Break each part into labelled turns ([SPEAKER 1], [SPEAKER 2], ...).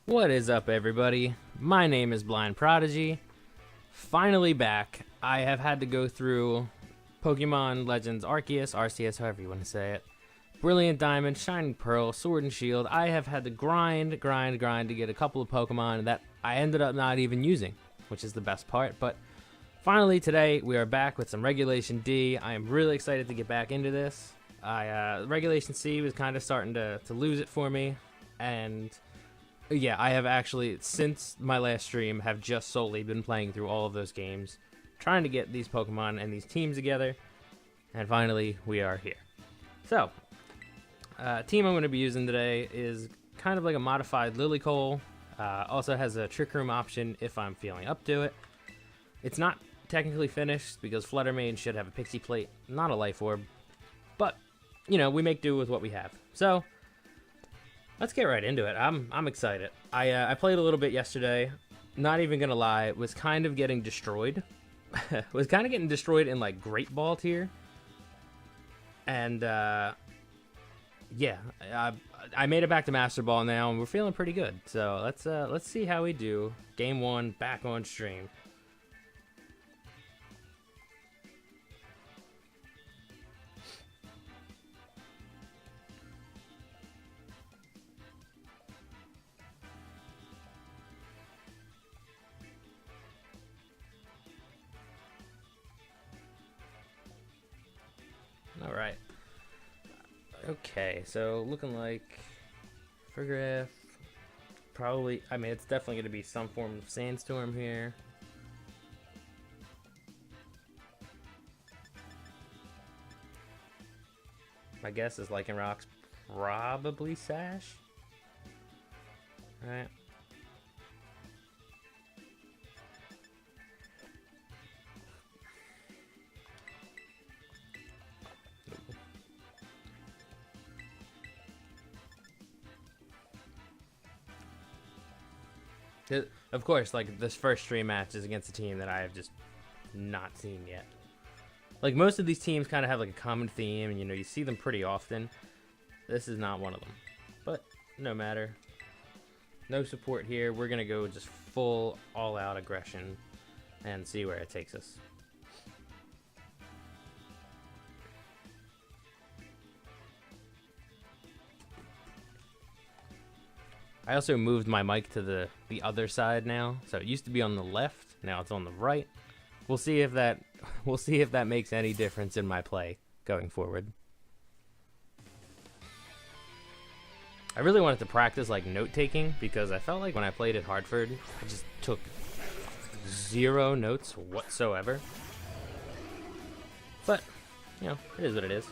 [SPEAKER 1] What is up, everybody? My name is Blind Prodigy. Finally back. I have had to go through Pokemon Legends Arceus, Arceus, however you want to say it, Brilliant Diamond, Shining Pearl, Sword and Shield. I have had to grind to get a couple of Pokemon that I ended up not even using, which is the best part. But finally today we are back with some Regulation D. I am really excited to get back into this. Regulation C was kind of starting to lose it for me, and yeah, I have actually, since my last stream, have just solely been playing through all of those games, trying to get these Pokemon and these teams together, and finally, we are here. So, team I'm going to be using today is kind of like a modified Lilycole. Also has a Trick Room option if I'm feeling up to it. It's not technically finished because Fluttermane should have a Pixie Plate, not a Life Orb, but, you know, we make do with what we have. So, let's get right into it. I'm excited. I played a little bit yesterday. Not even gonna lie, was kind of getting destroyed. Was kind of getting destroyed in like Great Ball tier. And yeah, I made it back to Master Ball now, and we're feeling pretty good. So let's see how we do. Game 1 back on stream. Alright. Okay, so looking like Fergraph, probably, I mean, it's definitely going to be some form of Sandstorm here. My guess is Lycanroc's probably Sash. Alright. Of course, like, this first stream match is against a team that I have just not seen yet. Like, most of these teams kind of have, like, a common theme, and, you know, you see them pretty often. This is not one of them. But, no matter. No support here. We're going to go just full, all-out aggression and see where it takes us. I also moved my mic to the other side now, so it used to be on the left. Now it's on the right. We'll see if that makes any difference in my play going forward. I really wanted to practice like note taking because I felt like when I played at Hartford, I just took 0 notes whatsoever. But you know, it is what it is.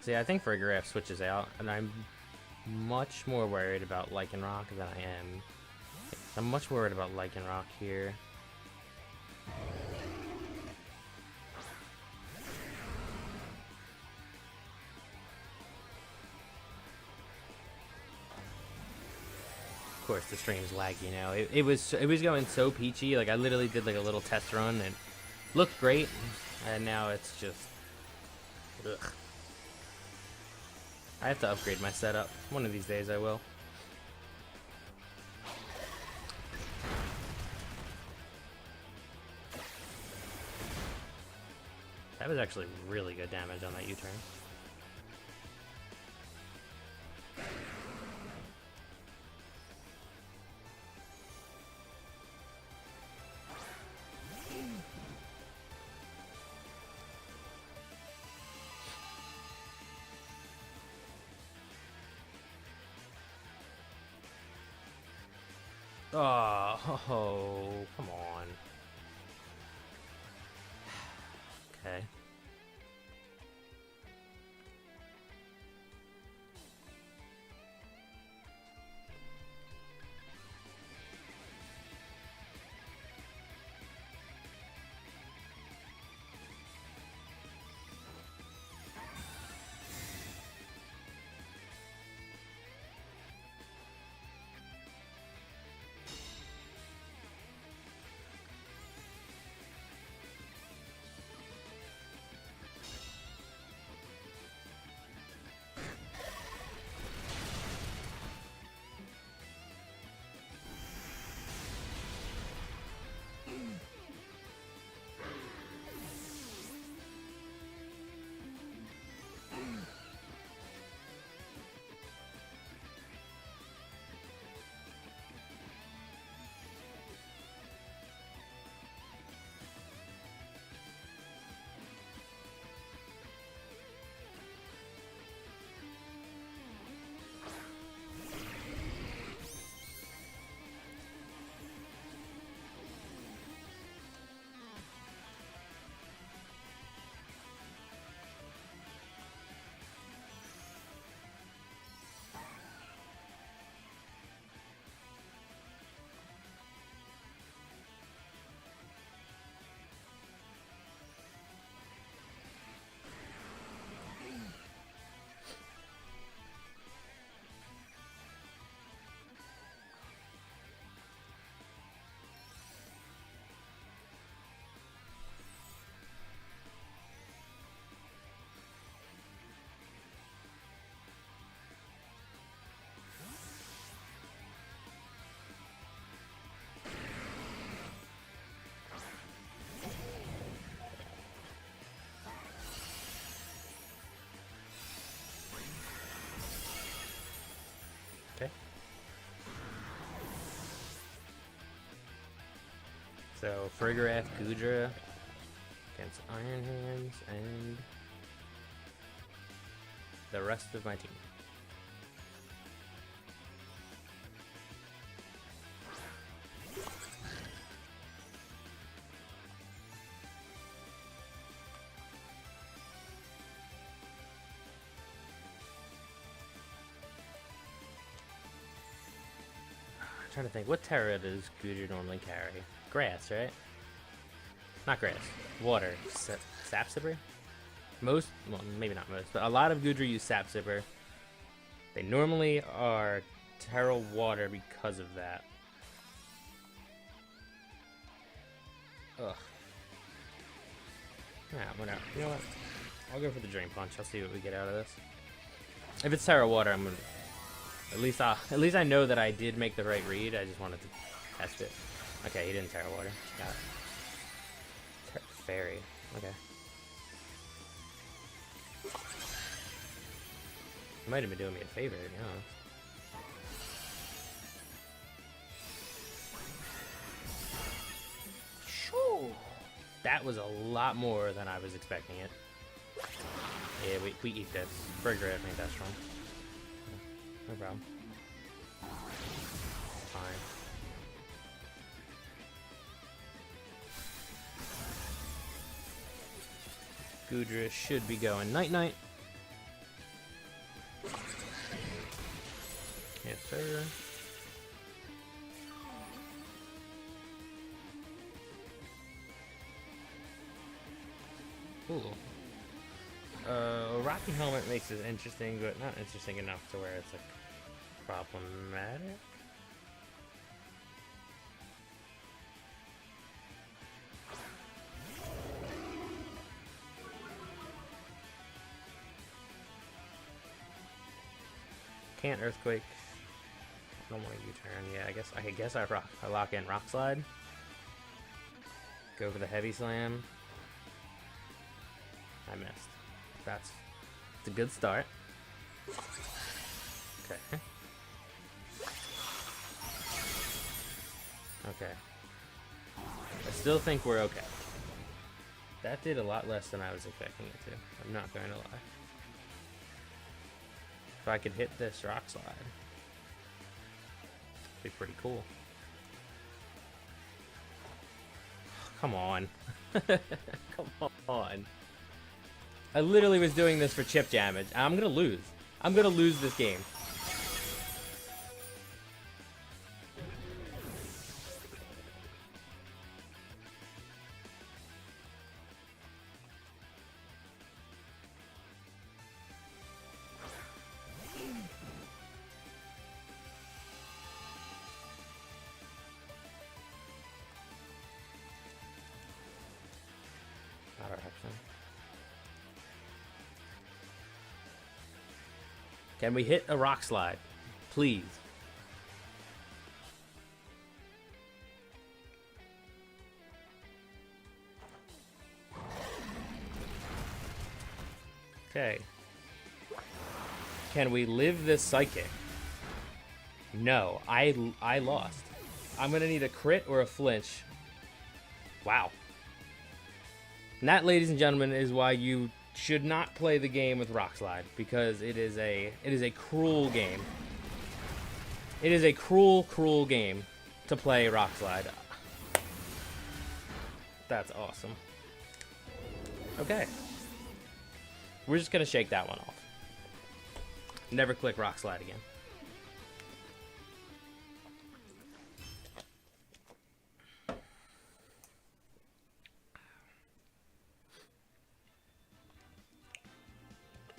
[SPEAKER 1] See, I think Fergraph switches out, and I'm much more worried about Lycanroc than I am. I'm much worried about Lycanroc here. Of course, the stream's laggy now. It was going so peachy. Like, I literally did like a little test run and looked great, and now it's just ugh. I have to upgrade my setup. One of these days I will. That was actually really good damage on that U-turn. Oh, come on. Okay. So, Frigoraph, Gudra against Iron Hands, and the rest of my team. I'm trying to think, what Terra does Gudra normally carry? Grass, right? Not grass. Water. Sap Sipper? Most, well, maybe not most, but a lot of Gudra use Sap Sipper. They normally are Terra Water because of that. Ugh. Yeah, whatever. You know what? I'll go for the Drain Punch. I'll see what we get out of this. If it's Terra Water, I'm gonna... At least I know that I did make the right read. I just wanted to test it. Okay, he didn't Terra Water. Got it. Fairy. Okay. He might have been doing me a favor, to be honest. Shoo! That was a lot more than I was expecting it. Yeah, we eat this. Burger, I think that's strong. No problem. Fine. Gudra should be going night-night. Yes, sir. Ooh. Rocky Helmet makes it interesting, but not interesting enough to where it's like problematic. Can't Earthquake. I don't want to U-turn. Yeah, I guess I lock in Rock Slide. Go for the Heavy Slam. I missed. That's a good start. Okay. Okay. I still think we're okay. That did a lot less than I was expecting it to. I'm not going to lie. If I could hit this Rock Slide, it'd be pretty cool. Come on. Come on. I literally was doing this for chip damage. I'm gonna lose. I'm gonna lose this game. Not our option. Can we hit a Rock Slide? Please. Okay. Can we live this Psychic? No, I lost. I'm gonna need a crit or a flinch. Wow. And that, ladies and gentlemen, is why you should not play the game with Rock Slide, because it is a cruel game. It is a cruel game to play Rock Slide. That's awesome. Okay. We're just gonna shake that one off. Never click Rock Slide again.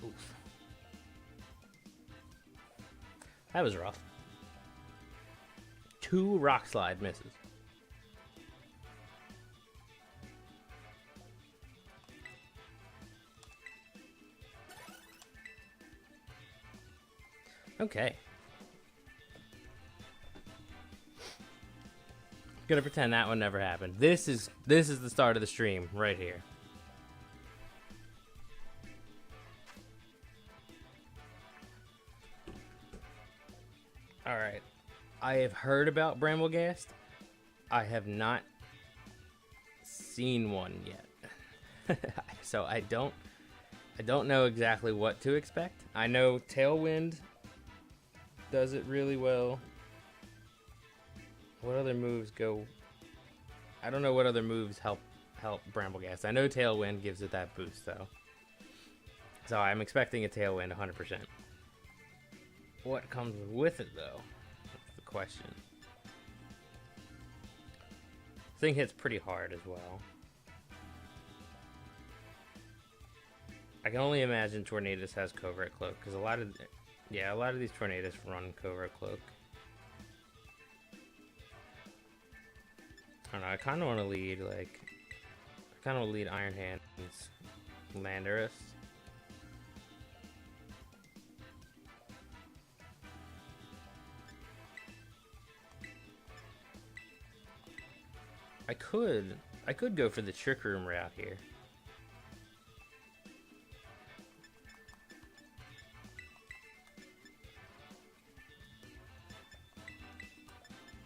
[SPEAKER 1] Oof. That was rough. 2 Rock Slide misses. Okay. Gonna pretend that one never happened. This is the start of the stream right here. All right. I have heard about Bramblegast. I have not seen one yet. So I don't know exactly what to expect. I know Tailwind does it really well. What other moves go? I don't know what other moves help Brambleghast. I know Tailwind gives it that boost though. So I'm expecting a Tailwind 100%. What comes with it though? That's the question. Thing hits pretty hard as well. I can only imagine Tornadus has Covert Cloak because a lot of these Tornadus run Covert Cloak. I don't know. I kind of want to lead Iron Hand's Landorus. I could go for the Trick Room route here.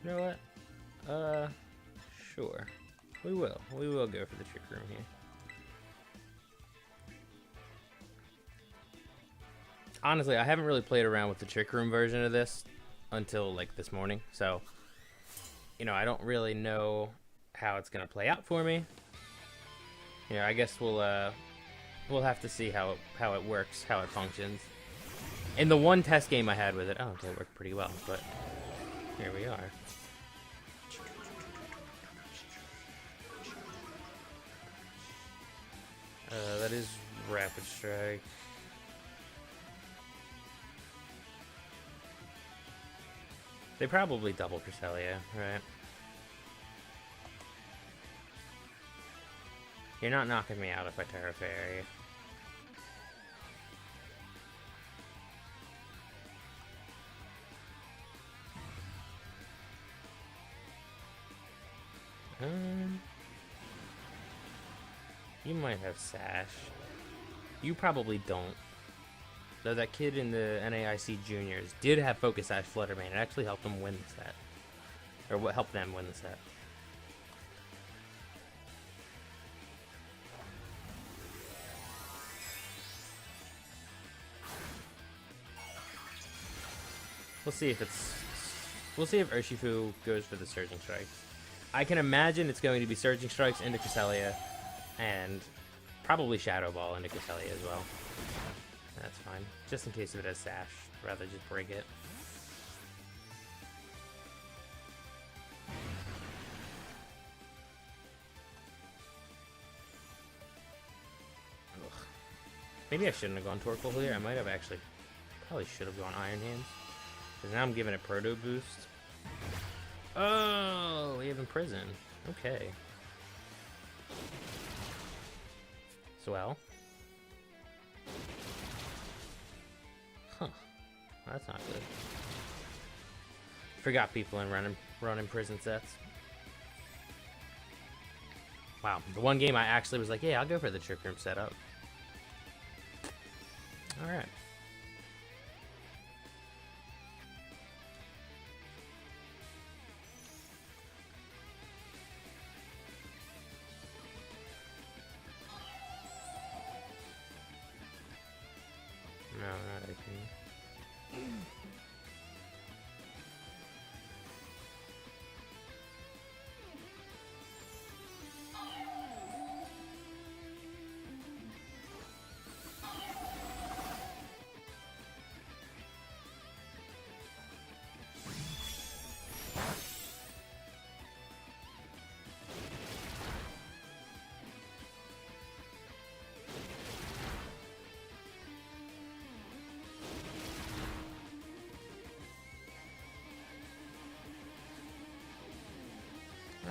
[SPEAKER 1] You know what? Sure. We will go for the Trick Room here. Honestly, I haven't really played around with the Trick Room version of this until like this morning, so you know, I don't really know how it's gonna play out for me. You know, I guess we'll have to see how it works, how it functions. In the one test game I had with it, it worked pretty well, but here we are. That is Rapid Strike. They probably double Cresselia, right? You're not knocking me out if I Terra Fairy. You might have Sash. You probably don't. Though that kid in the NAIC Juniors did have Focus Sash Fluttermane. It actually helped him win the set. Or what helped them win the set. We'll see if Urshifu goes for the Surging Strikes. I can imagine it's going to be Surging Strikes into Cresselia, and probably Shadow Ball into Cresselia as well. That's fine. Just in case if it has Sash, rather just break it. Ugh. Maybe I shouldn't have gone Torkoal here. I might have probably should have gone Iron Hands. Because now I'm giving it Proto Boost. Oh, we have Imprison. Okay. Swell. Huh. That's not good. Forgot people in running prison sets. Wow. The one game I actually was like, yeah, I'll go for the Trick Room setup. Alright. No, not anything.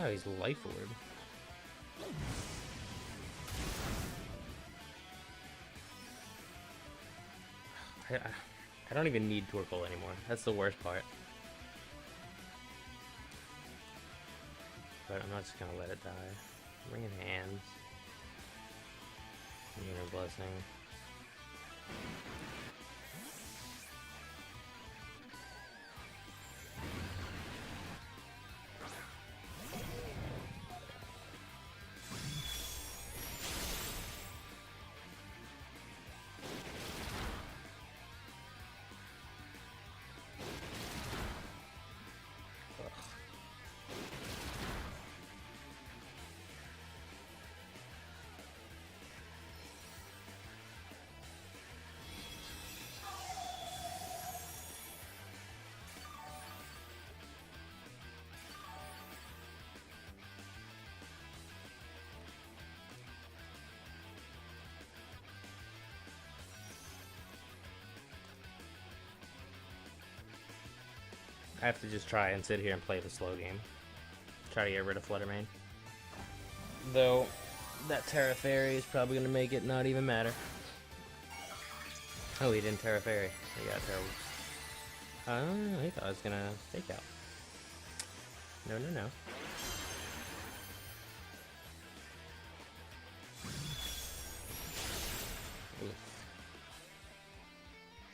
[SPEAKER 1] Oh, he's Life Orb. I don't even need Torkoal anymore. That's the worst part. But I'm not just gonna let it die. Ring in Hands. Lunar Blessing. I have to just try and sit here and play the slow game. Try to get rid of Fluttermane. Though, that Terra Fairy is probably going to make it not even matter. Oh, he didn't Terra Fairy. He got Terra Whoops. He thought I was going to Fake Out. No, no, no. Ooh.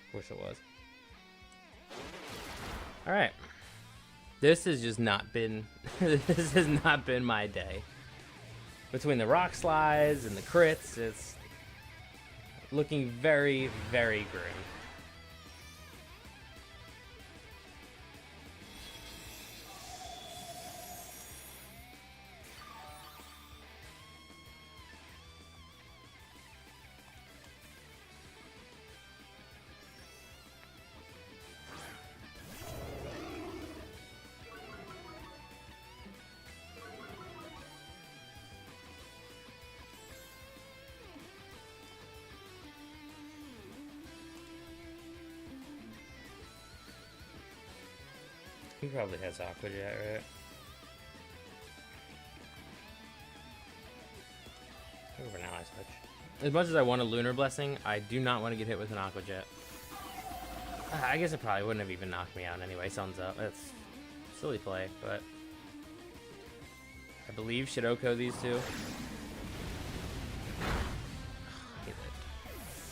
[SPEAKER 1] Of course it was. Alright. This has just not been... this has not been my day. Between the rock slides and the crits, it's looking very, very grim. He probably has Aqua Jet, right? Over now I switch. As much as I want a Lunar Blessing, I do not want to get hit with an Aqua Jet. I guess it probably wouldn't have even knocked me out anyway. Sun's up. That's silly play, but I believe Shidoko these two.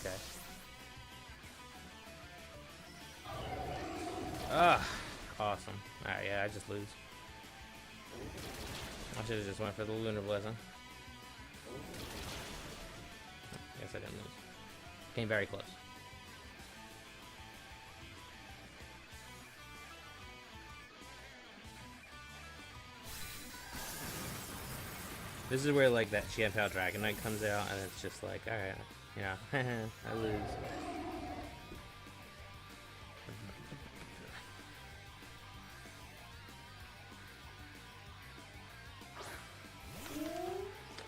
[SPEAKER 1] Okay. Ugh. Awesome. Alright, yeah, I just lose. I should have just went for the Lunar Blessing. Guess I didn't lose. Came very close. This is where like that Qianpao Dragon Knight comes out, and it's just like, alright, yeah, I lose.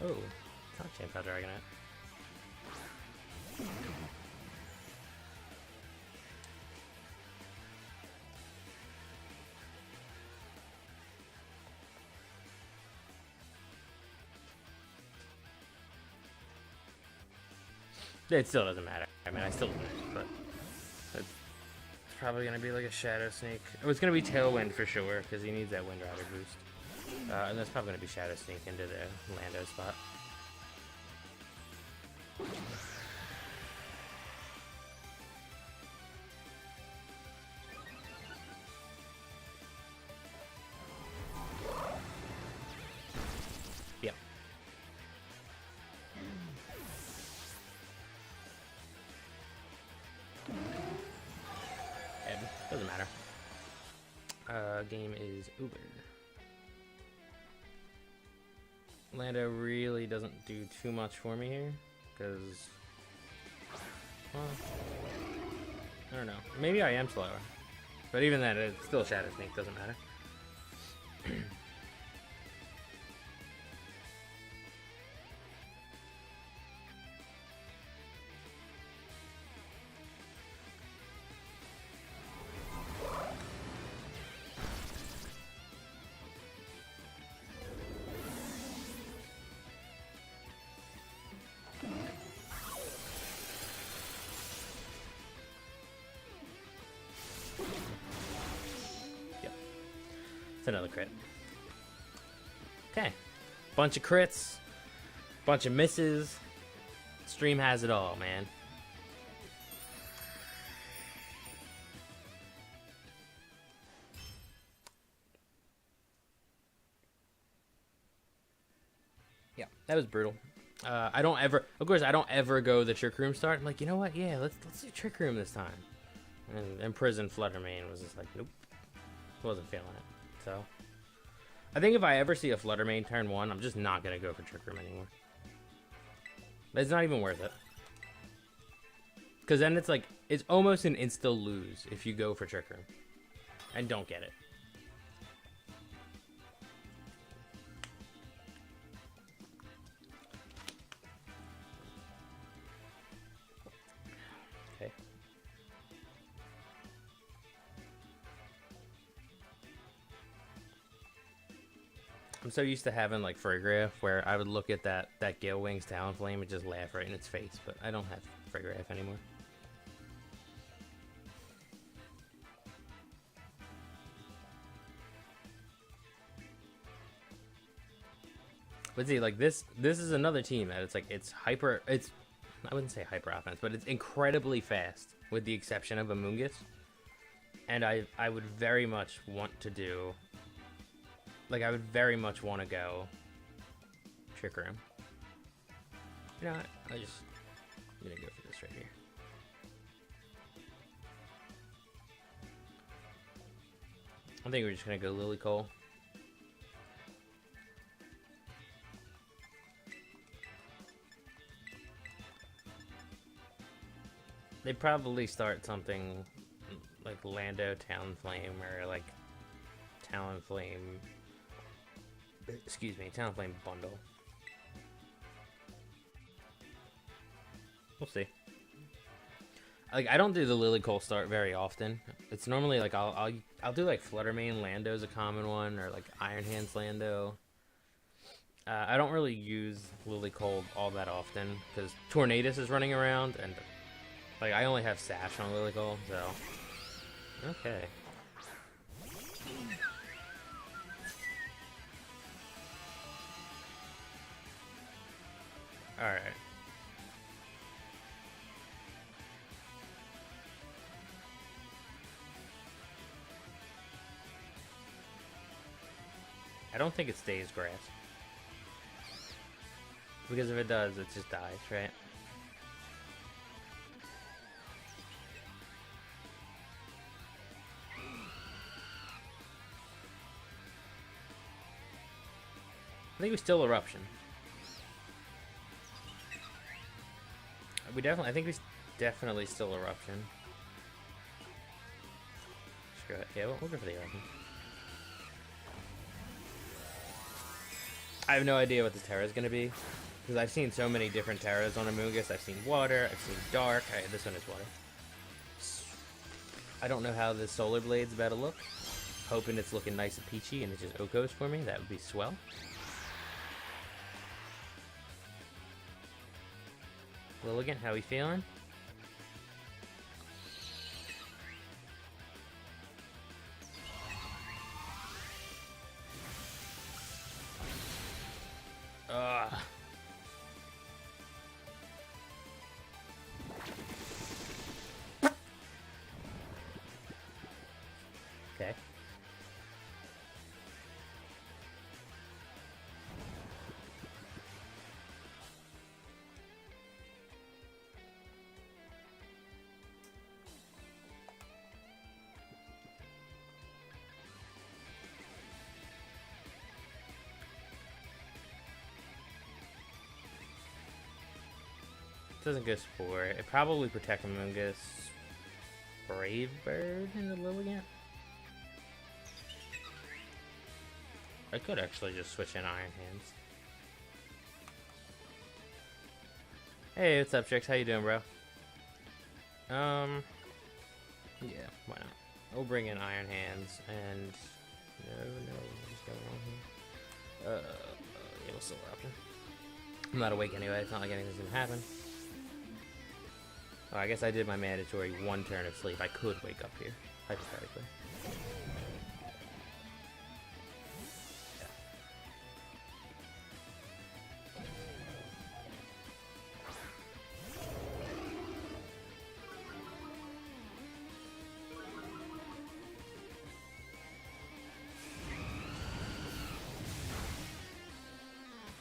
[SPEAKER 1] Oh, it's not Qianpao Dragon Knight. It still doesn't matter. I mean, I still win, but it's probably going to be like a Shadow Sneak. Oh, it's going to be Tailwind for sure, because he needs that Wind Rider boost. And that's probably going to be Shadow Sneak into the Lando spot. Yeah. Doesn't matter. Game is over. Lando really doesn't do too much for me here, because, well, I don't know. Maybe I am slower, but even then, it's still Shadow Sneak, doesn't matter. It's another crit. Okay. Bunch of crits. Bunch of misses. Stream has it all, man. Yeah, that was brutal. I don't ever, of course, I don't ever go the Trick Room start. I'm like, you know what? Yeah, let's do Trick Room this time. And Imprison Fluttermane was just like, nope. Wasn't feeling it. So, I think if I ever see a Fluttermane turn 1, I'm just not going to go for Trick Room anymore. It's not even worth it. Because then it's like, it's almost an insta lose if you go for Trick Room. And don't get it. Okay. I'm so used to having like Freygraph where I would look at that Gale Wings Talonflame and just laugh right in its face, but I don't have Freygraph anymore. But see, like this is another team that it's hyper. I wouldn't say hyper offense, but it's incredibly fast, with the exception of Amoonguss. And I would very much want to do, like, I would very much want to go Trick Room. You know what? I'm gonna go for this right here. I think we're just gonna go Lily Cole. They probably start something like Lando Talonflame or like Talonflame. Excuse me, Talonflame bundle. We'll see. Like, I don't do the Lily Cole start very often. It's normally like I'll do like Fluttermane Lando's a common one, or like Iron Hands Lando. I don't really use Lily Cole all that often because Tornadus is running around, and like I only have Sash on Lily Cole, so okay. All right. I don't think it stays grass. Because if it does, it just dies, right? I think we still Eruption. I think we definitely still Eruption. Screw it. Yeah, we'll go for the Eruption. I have no idea what the Terra is going to be, because I've seen so many different Terras on Amoonguss. I've seen Water, I've seen Dark. This one is Water. I don't know how the Solar Blade's about to look. Hoping it's looking nice and peachy and it's just Okos for me. That would be swell. Lilligant, how we feeling? Okay. Doesn't go Spore. It probably protect Amoonguss. Brave Bird in the Lilligant. I could actually just switch in Iron Hands. Hey, what's up, Trix? How you doing, bro? Yeah, why not? We'll bring in Iron Hands and no, what's going on here? Yeah, we'll still Eruption. I'm not awake anyway. It's not like anything's gonna happen. Oh, I guess I did my mandatory 1 turn of sleep. I could wake up here, hypothetically.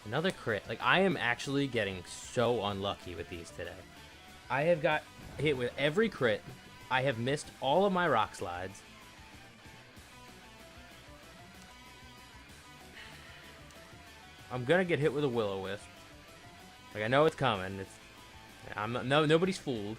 [SPEAKER 1] Another crit. Like, I am actually getting so unlucky with these today. I have got hit with every crit. I have missed all of my rock slides. I'm gonna get hit with a Will-O-Wisp. Like, I know it's coming. Nobody's fooled.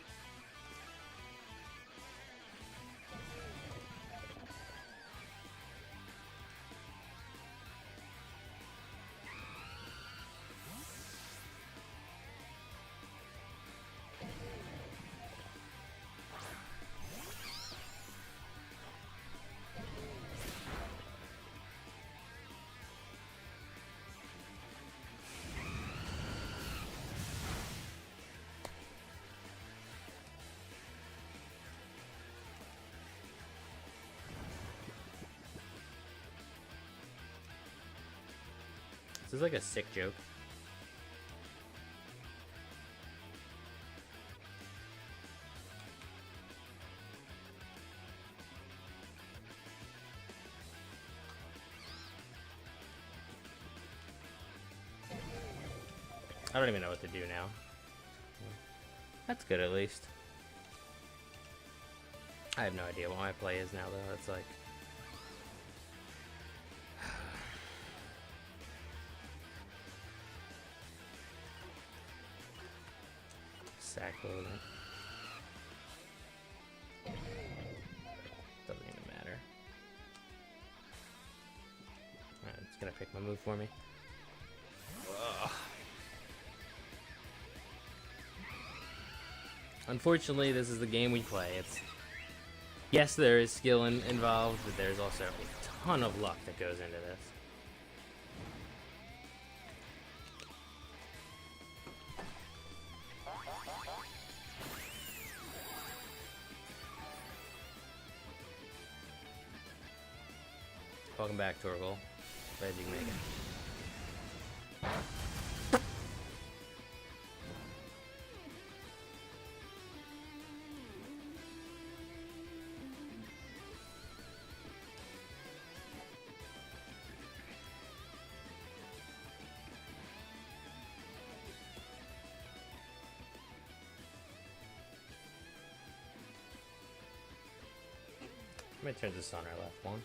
[SPEAKER 1] This is like a sick joke. I don't even know what to do now. That's good at least. I have no idea what my play is now though. It's like... sack loading. Doesn't even matter. Alright, it's gonna pick my move for me. Ugh. Unfortunately, this is the game we play. It's... yes, there is skill involved, but there's also a ton of luck that goes into this. Welcome back, Torgal. Glad you can make it. I'm gonna turn this on our left one.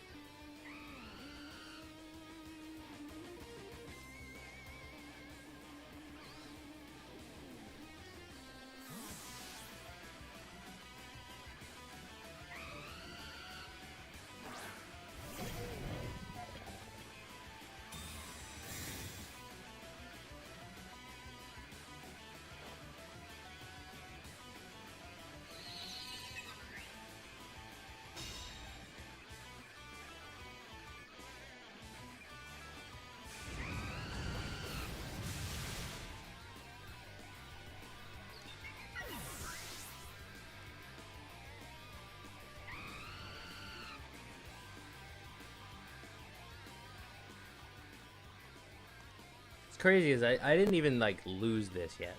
[SPEAKER 1] Crazy is I didn't even like lose this yet.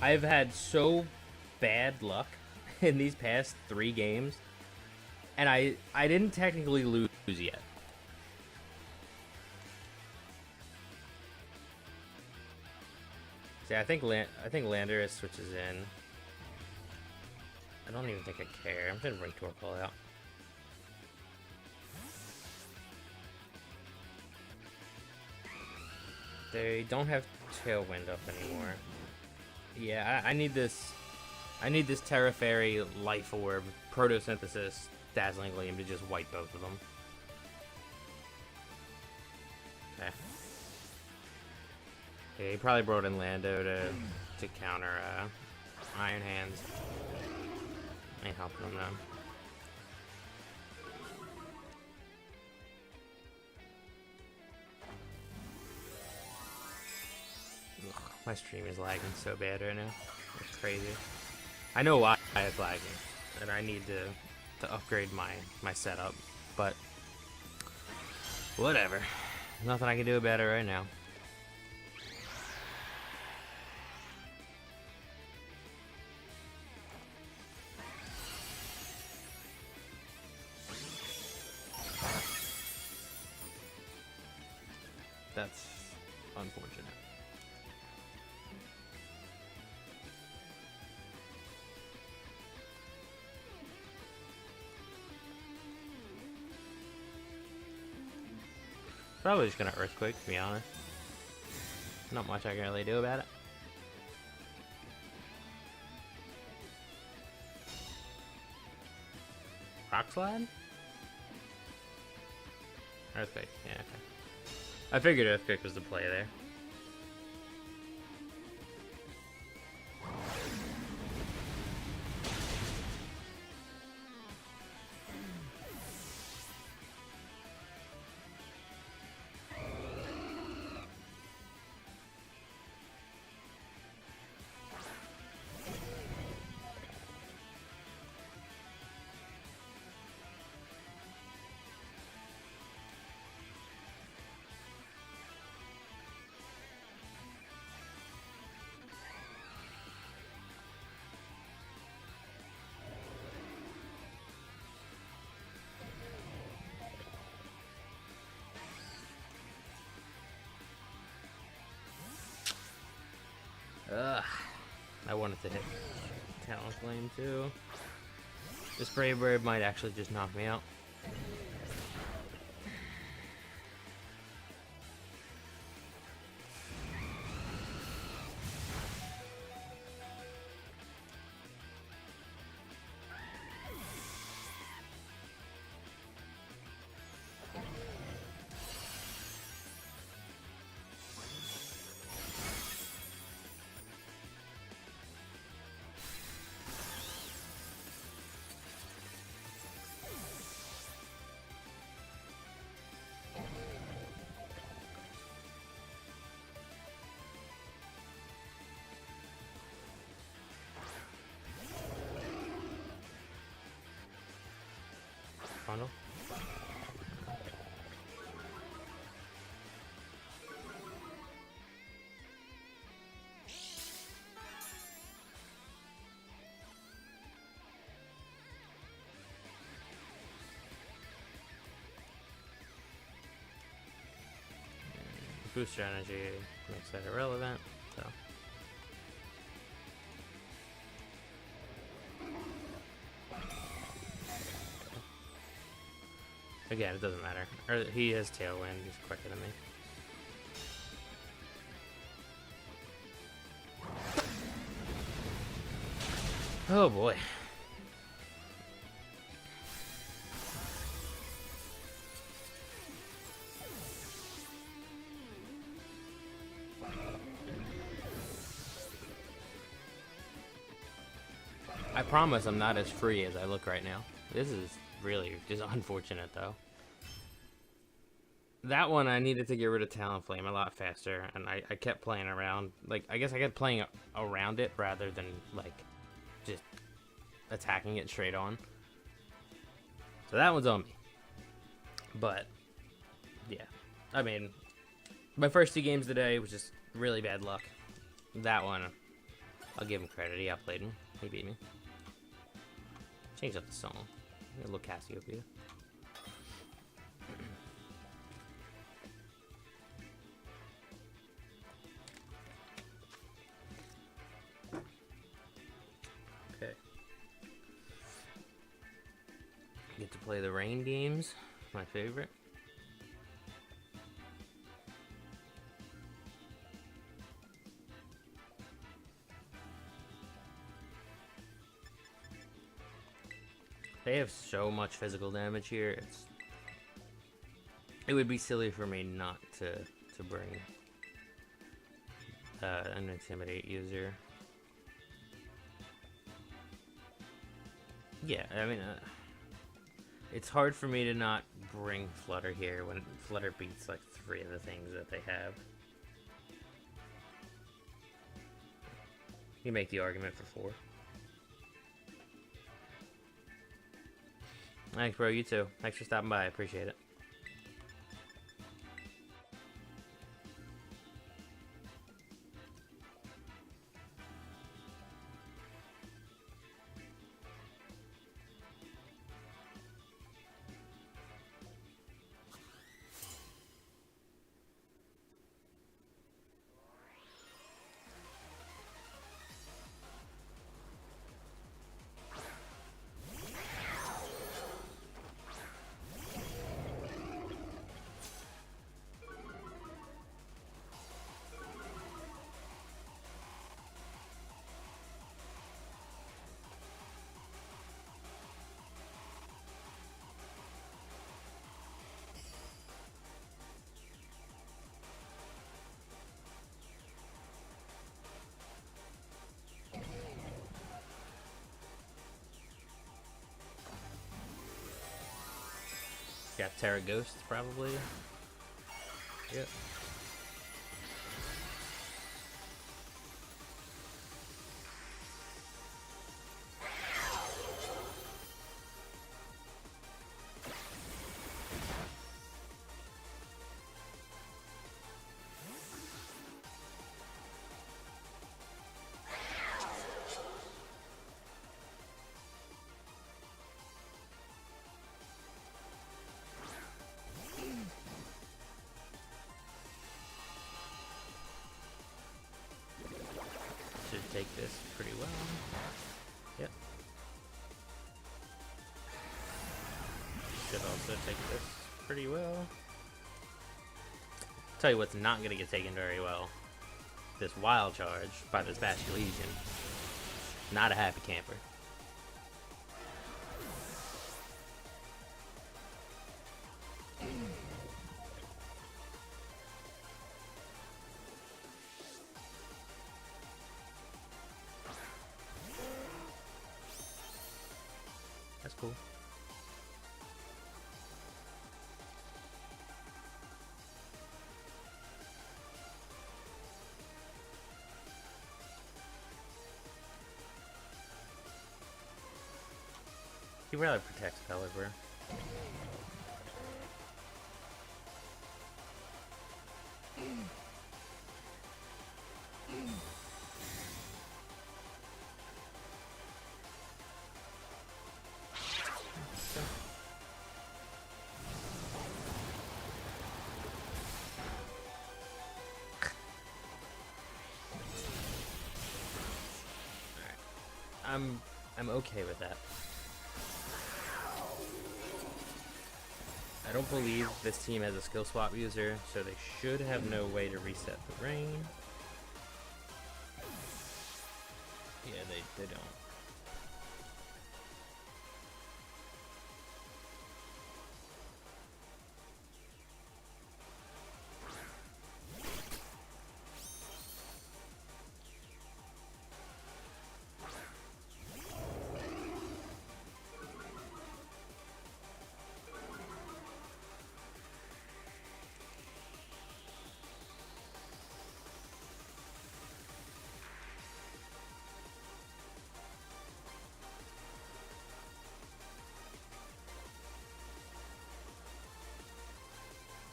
[SPEAKER 1] I've had so bad luck in these past 3 games, and I didn't technically lose yet. See, I think Landorus switches in. I don't even think I care. I'm gonna bring Torgal out. They don't have Tailwind up anymore. Yeah, I need this. I need this Terra Fairy, Life Orb, Protosynthesis, Dazzling Gleam to just wipe both of them. Okay. Yeah, he probably brought in Lando to counter Iron Hands. Ain't helping him though. My stream is lagging so bad right now. It's crazy. I know why it's lagging, and I need to upgrade my setup, but whatever. Nothing I can do about it right now. That's unfortunate. Probably just gonna Earthquake, to be honest. Not much I can really do about it. Rock Slide? Earthquake, yeah, okay. I figured Earthquake was the play there. I wanted to hit Talon Flame too. This Brave Bird might actually just knock me out. Bundle. Booster energy makes that irrelevant, so. Again, it doesn't matter. Or he has Tailwind, he's quicker than me. Oh boy. I promise I'm not as free as I look right now. This is really just unfortunate though. That one I needed to get rid of Talon Flame a lot faster, and I kept playing around. Like, I guess I kept playing around it rather than, like, just attacking it straight on. So that one's on me. But, yeah. I mean, my first 2 games today was just really bad luck. That one, I'll give him credit. He outplayed me. He beat me. Change up the song. A little Cassiopeia. Okay. Get to play the rain games. My favorite. They have so much physical damage here. It would be silly for me not to bring an Intimidate user. Yeah, I mean, it's hard for me to not bring Flutter here when Flutter beats like 3 of the things that they have. You make the argument for 4. Thanks, bro. You too. Thanks for stopping by. I appreciate it. Got Terra Ghosts, probably. Yep. this pretty well. Yep. Should also take this pretty well. Tell you what's not gonna get taken very well. This wild charge by this Bastille Legion. Not a happy camper. That's cool. He rather protects Pelipper. I'm okay with that. I don't believe this team has a skill swap user, so they should have no way to reset the rain. Yeah, they don't.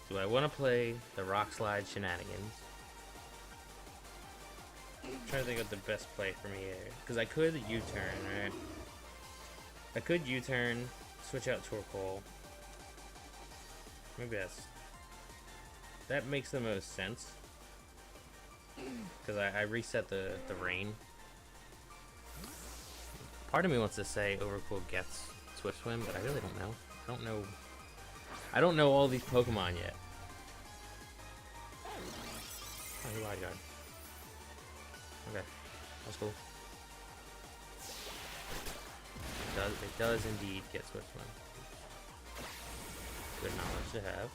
[SPEAKER 1] Do I want to play the rock slide shenanigans? I'm trying to think of the best play for me here. Because I could U-turn, right? I could U-turn, switch out Torkoal. Maybe that makes the most sense. Because I reset the rain. Part of me wants to say Overcool gets Swift Swim, but I really don't know. I don't know all these Pokemon yet. Oh, he wide guard. Okay, that's cool. It does indeed get Swift Swim. Good knowledge to have.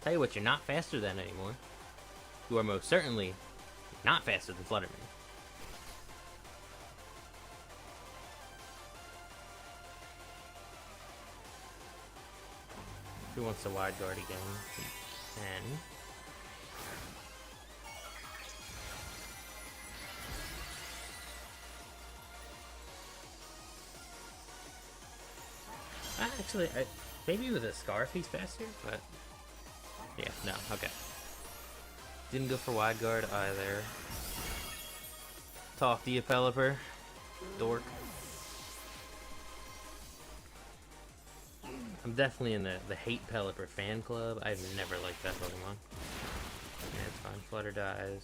[SPEAKER 1] Tell you what, you're not faster than anymore. You are most certainly not faster than Flutterman. Who wants to wide guard again? He can. Actually, maybe with a Scarf he's faster, but yeah, no, okay. Didn't go for wide guard either. Talk to you, Pelipper. Dork. I'm definitely in the hate Pelipper fan club. I've never liked that Pokemon. Yeah, it's fine. Flutter dies.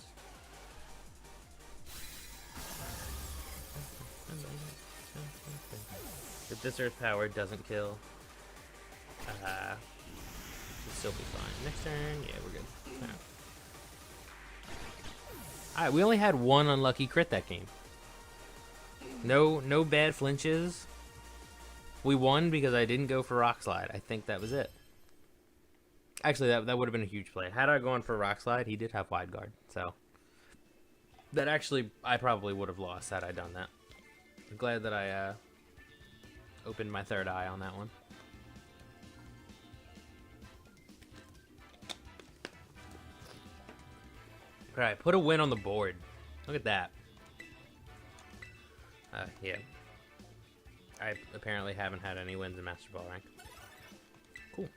[SPEAKER 1] If this Earth Power doesn't kill, we'll still be fine. Next turn, yeah, we're good. Alright, we only had one unlucky crit that game. No bad flinches. We won because I didn't go for Rock Slide. I think that was it. Actually, that would have been a huge play. Had I gone for Rock Slide, he did have wide guard. So that actually, I probably would have lost had I done that. I'm glad that I opened my third eye on that one. Alright, put a win on the board. Look at that. Yeah. I apparently haven't had any wins in Masterball rank. Cool.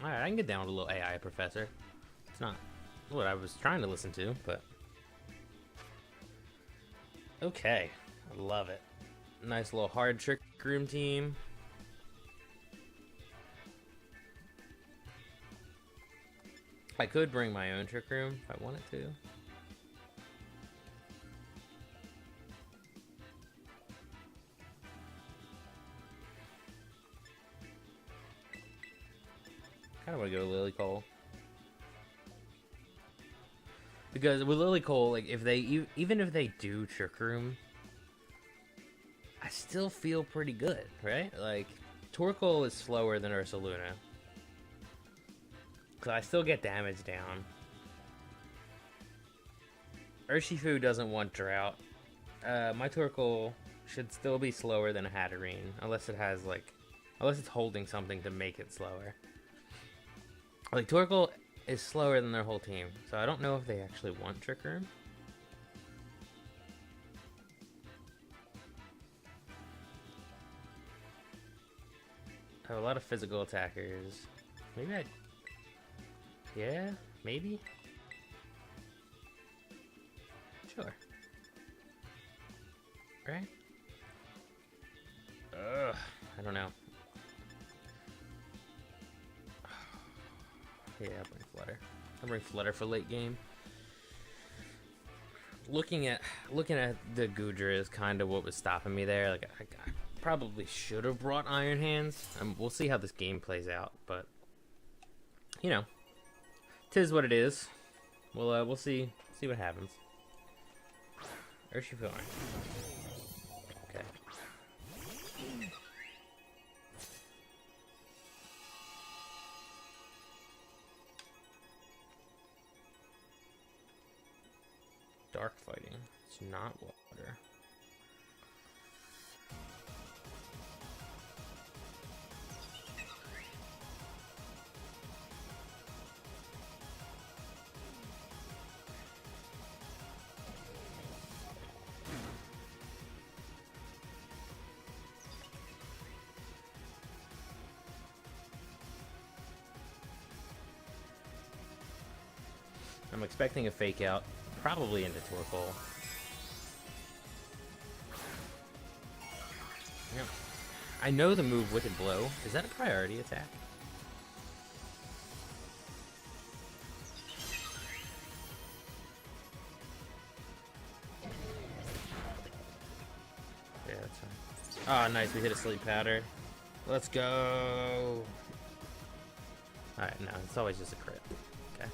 [SPEAKER 1] Alright, I can get down with a little AI professor. It's not what I was trying to listen to, but... Okay. I love it. Nice little hard trick room team. I could bring my own trick room if I wanted to. Kind of want to go Lily Cole. Because with Lily Cole, like, if they, even if they do trick room, I still feel pretty good, right? Like, Torkoal is slower than Ursaluna. So I still get damage down. Urshifu doesn't want drought. My Torkoal should still be slower than a Hatterene, unless it has like, unless it's holding something to make it slower. Like Torkoal is slower than their whole team, so I don't know if they actually want Trick Room. I have a lot of physical attackers. Maybe I... Yeah, maybe? Sure. Right? Ugh, I don't know. Yeah, I'll bring Flutter. I'll bring Flutter for late game. Looking at the Goodra is kind of what was stopping me there. Like I probably should have brought Iron Hands. We'll see how this game plays out, but you know, 'tis what it is. We'll see what happens. Urshifu. Okay. Dark fighting. It's not water. I'm expecting a fake out, probably into Torkoal. Yeah. I know the move Wicked Blow. Is that a priority attack? Yeah, that's fine. Oh, nice. We hit a Sleep Powder. Let's go. Alright, no, it's always just a crit. Okay.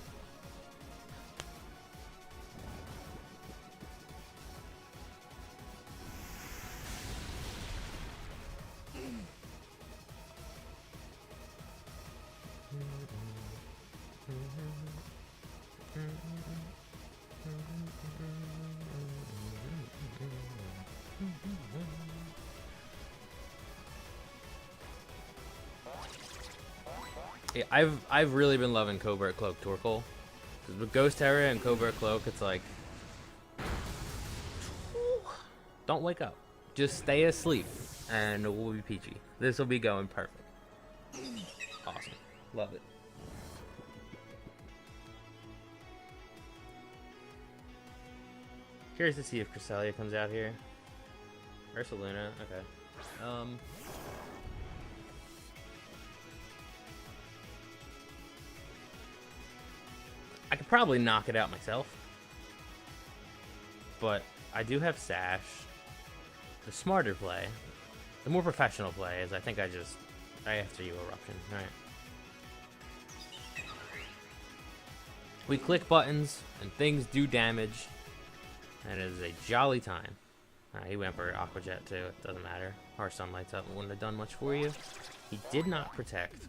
[SPEAKER 1] Yeah, I've really been loving Covert Cloak Torkoal. With Ghost Terror and Covert Cloak, it's like, don't wake up, just stay asleep, and we'll be peachy. This will be going perfect. Awesome, love it. Curious to see if Cresselia comes out here. Ursaluna, okay. I could probably knock it out myself, but I do have Sash. The smarter play, the more professional play is I think I after you Eruption. Alright. We click buttons and things do damage, and it is a jolly time. He went for Aqua Jet too, it doesn't matter. Harsh Sunlight's up, wouldn't have done much for you. He did not protect.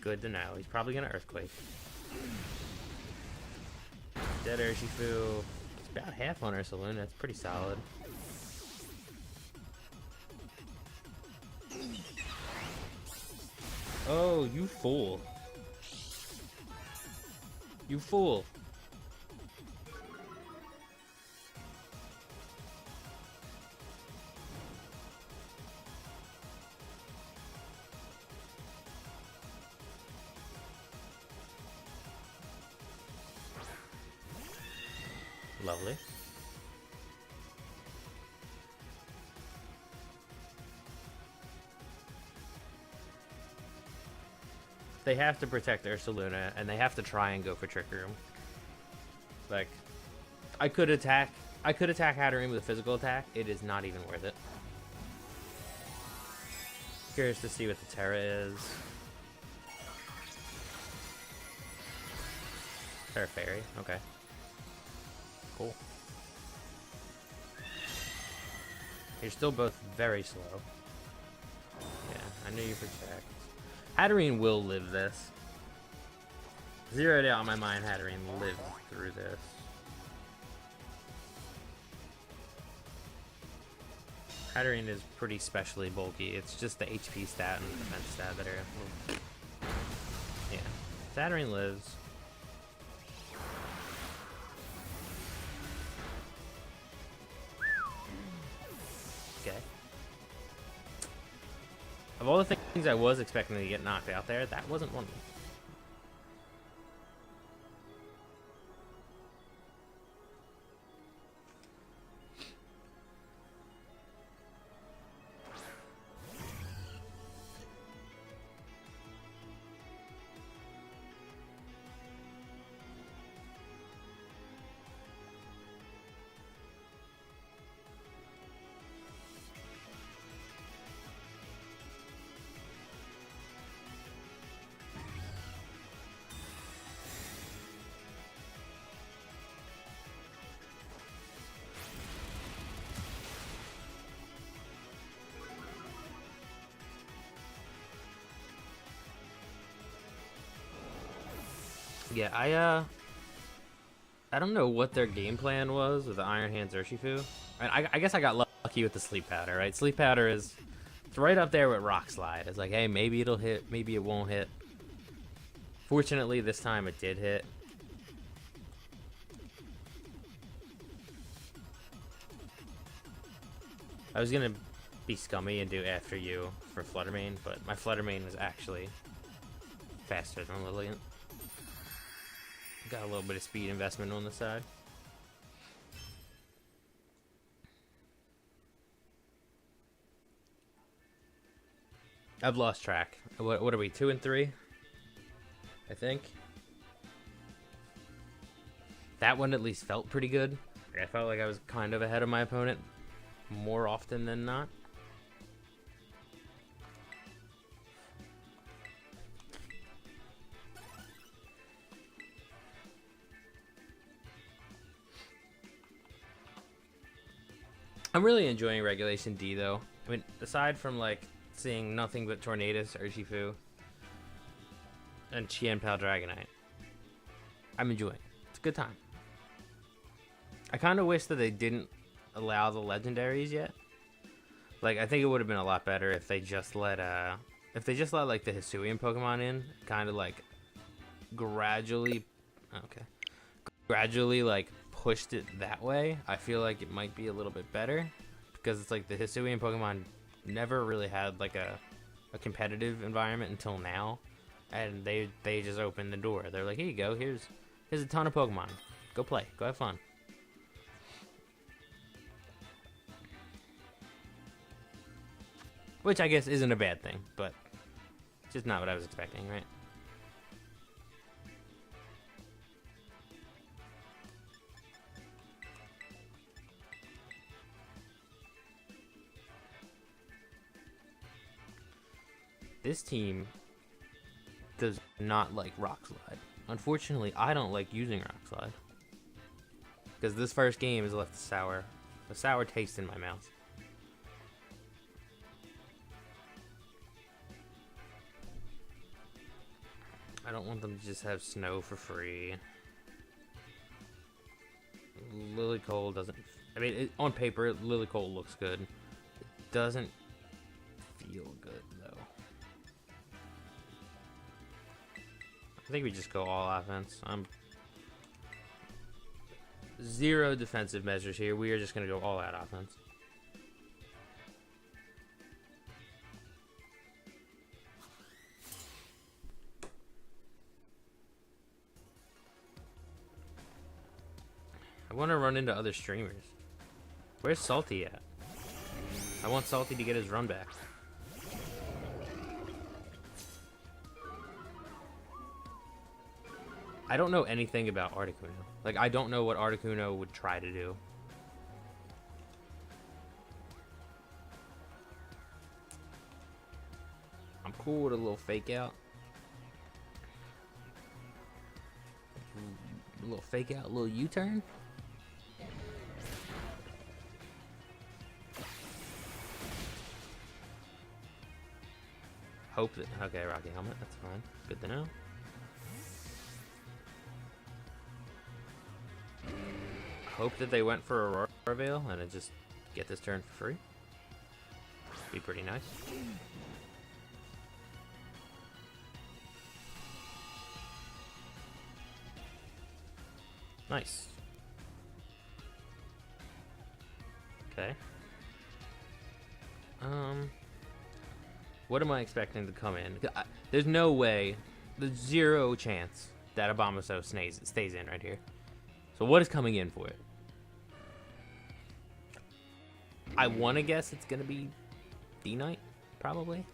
[SPEAKER 1] Good to know. He's probably gonna Earthquake. Dead Urshifu. It's about half on Ursaluna. That's pretty solid. Oh, you fool. You fool. Lovely. They have to protect Ursaluna, and they have to try and go for Trick Room. Like, I could attack Hatterene with a physical attack. It is not even worth it. Curious to see what the Terra is. Terra Fairy, okay. Cool. You're still both very slow. Yeah, I knew you protect. Hatterene will live this. Zero doubt in my mind Hatterene lived through this. Hatterene is pretty specially bulky. It's just the HP stat and the defense stat that are... Yeah. So Hatterene lives. Okay. Of all the things I was expecting to get knocked out there, that wasn't one of them. Yeah, I don't know what their game plan was with the Iron Hands Urshifu. I guess I got lucky with the Sleep Powder, right? Sleep Powder it's right up there with Rock Slide. It's like, hey, maybe it'll hit, maybe it won't hit. Fortunately, this time it did hit. I was gonna be scummy and do After You for Fluttermane, but my Fluttermane was actually faster than Lilliant. Got a little bit of speed investment on the side. I've lost track. What are we, 2 and 3? I think. That one at least felt pretty good. I felt like I was kind of ahead of my opponent more often than not. I'm really enjoying Regulation D, though. I mean, aside from, like, seeing nothing but Tornadus, Urshifu, and Qianpao Dragonite, I'm enjoying it. It's a good time. I kind of wish that they didn't allow the legendaries yet. Like, I think it would have been a lot better if they just let, like, the Hisuian Pokemon in, kind of, like, gradually, like, pushed it that way. I feel like it might be a little bit better because it's like the Hisuian Pokemon never really had like a competitive environment until now, and they just opened the door. They're like, here you go, here's a ton of Pokemon, go play, go have fun. Which I guess isn't a bad thing, but it's just not what I was expecting, right? This team does not like Rock Slide. Unfortunately, I don't like using Rock Slide because this first game has left a sour taste in my mouth. I don't want them to just have snow for free. Lilycole doesn't... I mean, on paper, Lilycole looks good. It doesn't feel good, though. I think we just go all offense. Zero defensive measures here. We are just going to go all out offense. I want to run into other streamers. Where's Salty at? I want Salty to get his run back. I don't know anything about Articuno. Like, I don't know what Articuno would try to do. I'm cool with a little fake out. A little fake out, a little U-turn. Hope that, okay, Rocky Helmet, that's fine. Good to know. Hope that they went for Aurora Veil and it just get this turn for free. Be pretty nice. Nice. Okay. What am I expecting to come in? There's no way, there's zero chance that Abomaso stays in right here. So what is coming in for it? I want to guess it's going to be D-Knight, probably.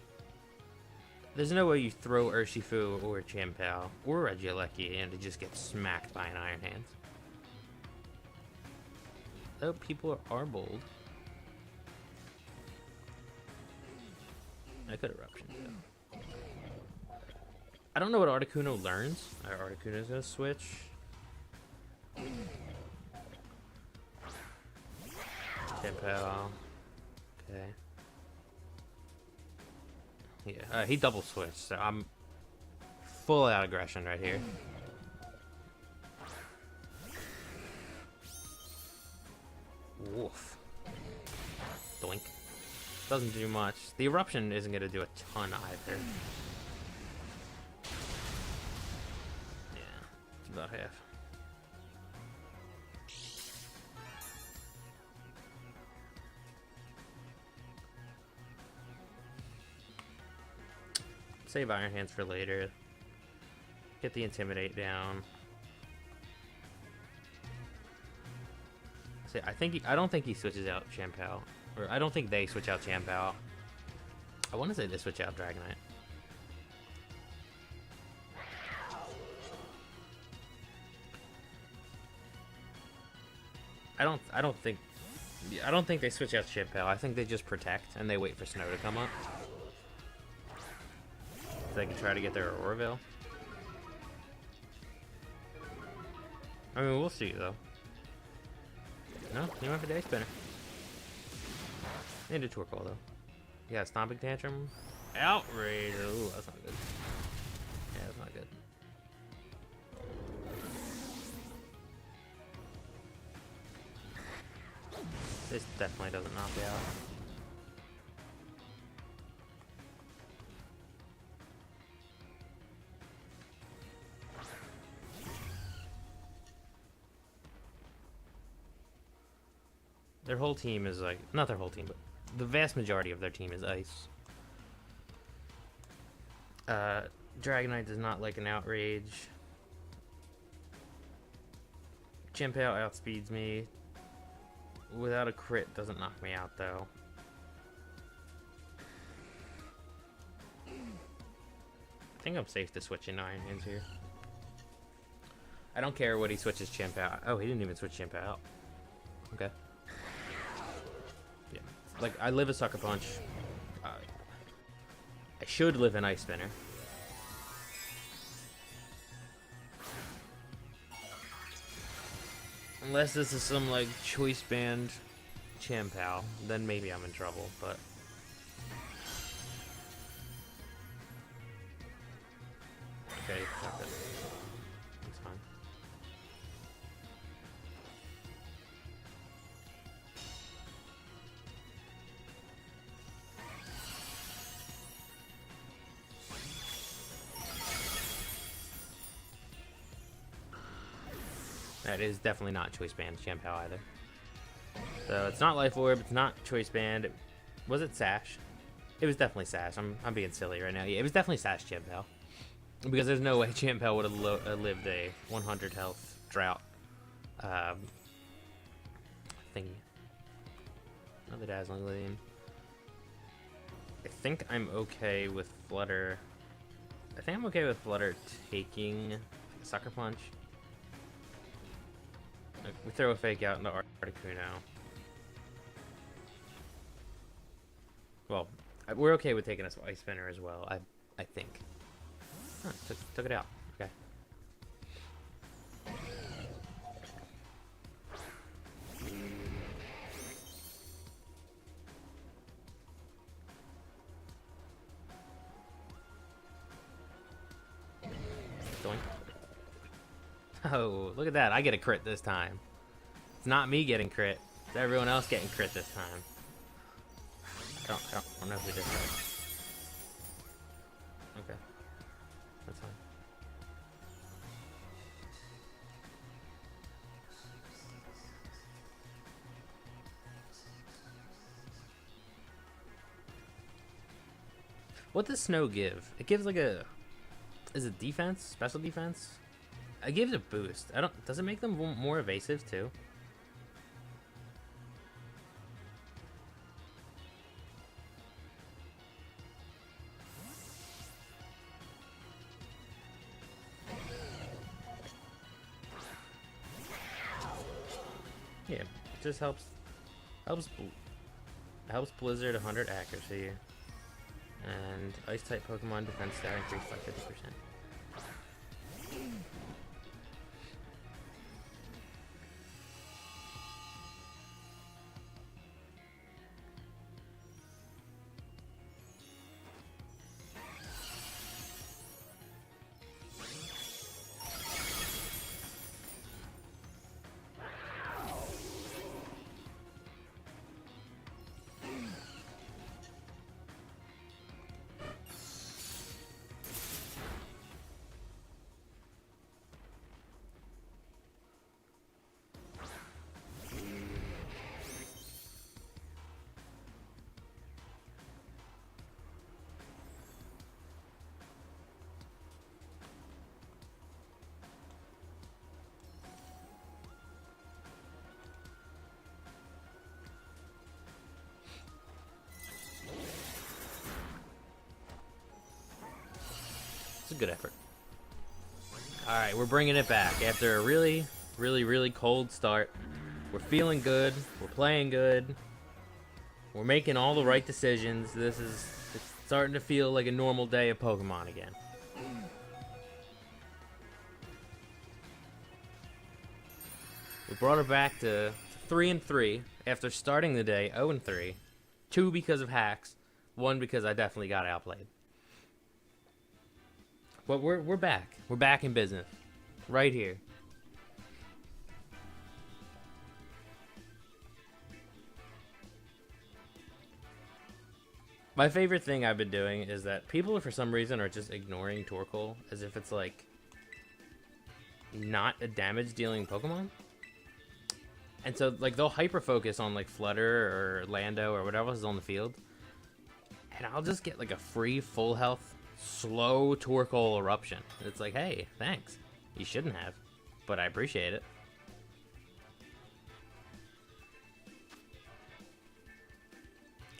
[SPEAKER 1] There's no way you throw Urshifu or Champao or Regieleki in to just get smacked by an Iron Hands. Oh, people are bold. I could Eruption, though. I don't know what Articuno learns. Articuno's going to switch. Champao. Okay. Yeah, he double switched, so I'm full out aggression right here. Woof. Doink. Doesn't do much. The Eruption isn't going to do a ton either. Yeah, it's about half. Save Iron Hands for later. Get the Intimidate down. See, I don't think he switches out Champao. Or I don't think they switch out Champao. I want to say they switch out Dragonite. I don't think they switch out Champao. I think they just protect and they wait for Snow to come up. So they can try to get their Aurora Veil. I mean, we'll see though. No, he went for Day Spinner. And a Torkoal though. Yeah, Stomping Tantrum. Outrage. Ooh, that's not good. Yeah, that's not good. This definitely doesn't knock you out. Their whole team is like, not their whole team, but the vast majority of their team is ice. Dragonite does not like an outrage. Chimpao outspeeds me. Without a crit, doesn't knock me out though. I think I'm safe to switch in Iron Hands here. I don't care what he switches Chimpao. Oh, he didn't even switch Chimpao out. Okay. Yeah. Like, I live a Sucker Punch. I should live an Ice Spinner. Unless this is some, like, choice band Champao, then maybe I'm in trouble, but... Okay, that's it. That's fine. That is definitely not Choice Band Chien-Pao either. So it's not Life Orb, it's not Choice Band. Was it Sash? It was definitely Sash. I'm being silly right now. Yeah, it was definitely Sash Chien-Pao. Because there's no way Chien-Pao would have lived a 100 health drought thingy. Another Dazzling Lane. I think I'm okay with Flutter. I think I'm okay with Flutter taking a Sucker Punch. We throw a Fake out into Articuno. Well, we're okay with taking a Ice Spinner as well, I think. Huh, took it out. Okay. Doink. Oh, look at that. I get a crit this time. It's not me getting crit. It's everyone else getting crit this time. I don't know who did that. Okay. That's fine. What does Snow give? It gives like a... Is it defense? Special defense? It gives a boost. I don't... Does it make them more evasive too? Yeah, it just helps Blizzard 100 accuracy, and Ice type Pokemon defense stat increased by 50%. It's a good effort. Alright, we're bringing it back. After a really, really cold start, we're feeling good. We're playing good. We're making all the right decisions. It's starting to feel like a normal day of Pokemon again. We brought it back to 3-3 after starting the day 0-3. 2 because of hacks, 1 because I definitely got outplayed. But we're back. We're back in business. Right here. My favorite thing I've been doing is that people, for some reason, are just ignoring Torkoal as if it's like not a damage dealing Pokemon. And so like they'll hyper focus on like Flutter or Lando or whatever else is on the field. And I'll just get like a free full health slow Torkoal eruption. It's like, hey, thanks. You shouldn't have, but I appreciate it.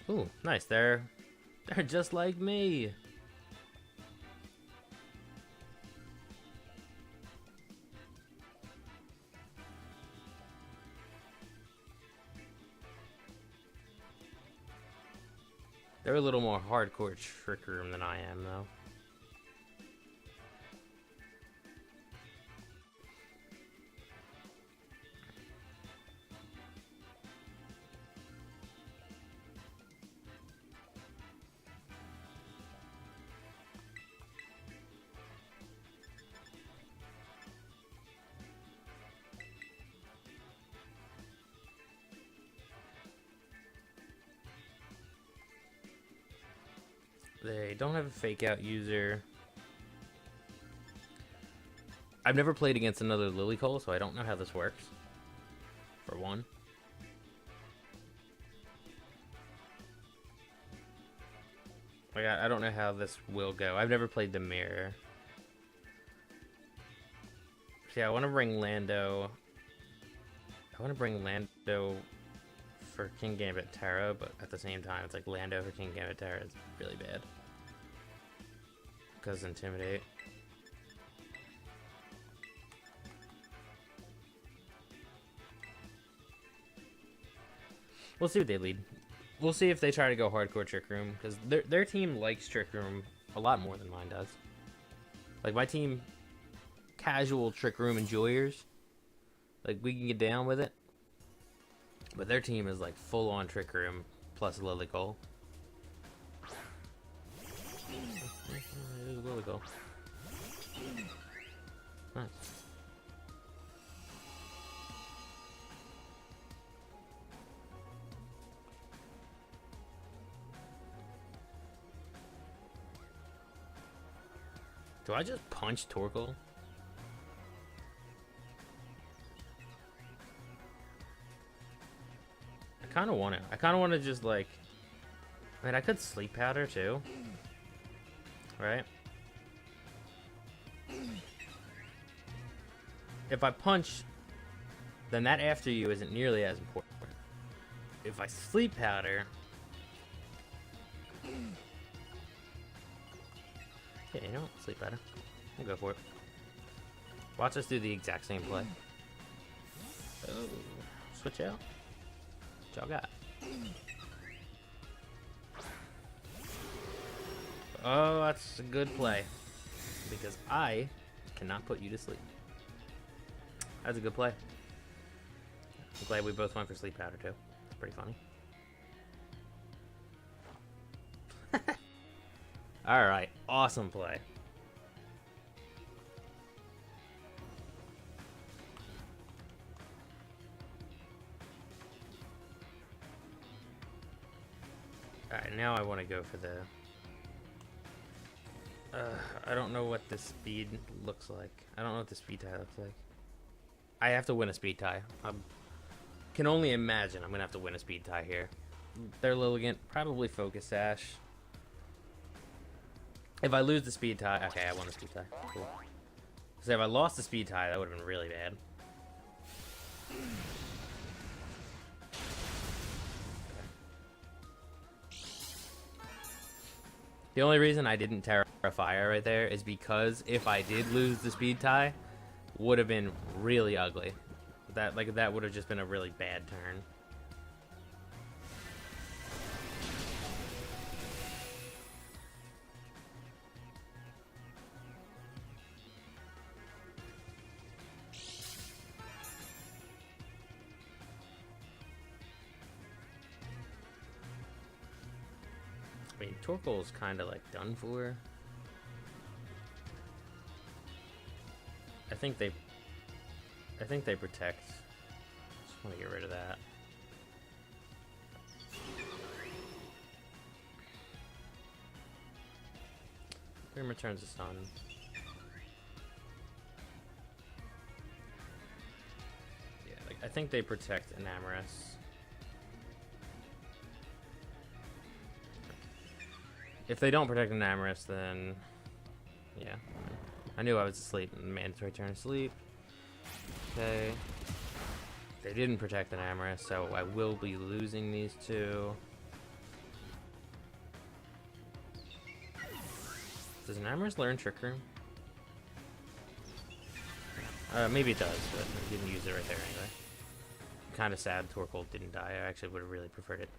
[SPEAKER 1] Ooh, nice. They're just like me. They're a little more hardcore Trick Room than I am, though. They don't have a fake out user. I've never played against another Lily Cole, so I don't know how this works. For one. Like, I don't know how this will go. I've never played the mirror. So yeah, I want to bring Lando. I want to bring Lando for King Gambit Terra, but at the same time, it's like Lando for King Gambit Terra is really bad. Because Intimidate. We'll see what they lead. We'll see if they try to go hardcore Trick Room, because their team likes Trick Room a lot more than mine does. Like, my team, casual Trick Room enjoyers. Like, we can get down with it. But their team is, like, full-on Trick Room plus Lily Cole. There's Lily Cole. Nice. Do I just punch Torkoal? I kind of want to. I kind of want to just like... I mean, I could Sleep Powder too. Right? If I punch, then that after you isn't nearly as important. If I Sleep Powder... Yeah, you know what? Sleep Powder. We'll go for it. Watch us do the exact same play. Oh, switch out. What y'all got? Oh, that's a good play. Because I cannot put you to sleep. That's a good play. I'm glad we both went for Sleep Powder too. It's pretty funny. Alright, awesome play. Alright, now I want to go for the... I don't know what the speed looks like. I don't know what the speed tie looks like. I have to win a speed tie. I can only imagine I'm going to have to win a speed tie here. They're Lilligant, probably Focus Sash. If I lose the speed tie... Okay, I won the speed tie. Cool. So if I lost the speed tie, that would have been really bad. The only reason I didn't Terra Fire right there is because if I did lose the speed tie, would have been really ugly. That would have just been a really bad turn. I mean, Torkoal's kind of like done for. I think they protect. Just want to get rid of that. Grim returns the stun. Yeah, like, I think they protect Enamorous. If they don't protect Enamorous, then yeah. I knew I was asleep. Mandatory turn to sleep. Okay. They didn't protect Enamorous, so I will be losing these two. Does Enamorous learn Trick Room? Maybe it does, but I didn't use it right there anyway. Kind of sad Torkoal didn't die. I actually would have really preferred it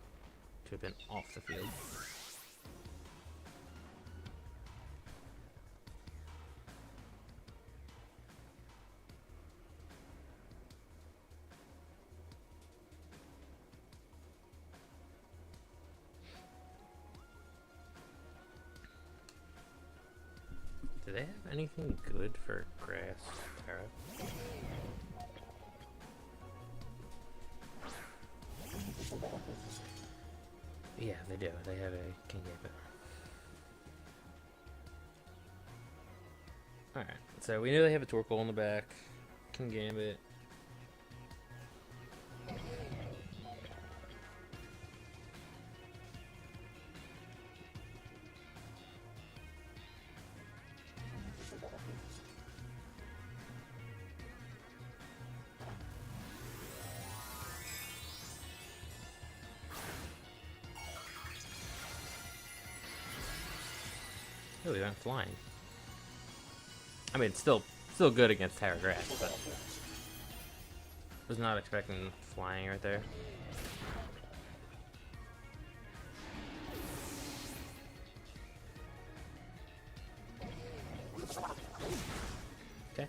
[SPEAKER 1] to have been off the field. Do they have anything good for grass, Terra? Yeah, they do. They have a King Gambit. Alright, so we know they have a Torkoal in the back. King Gambit. Oh, he went flying. I mean, it's still good against Terra Grass, but was not expecting flying right there. Okay.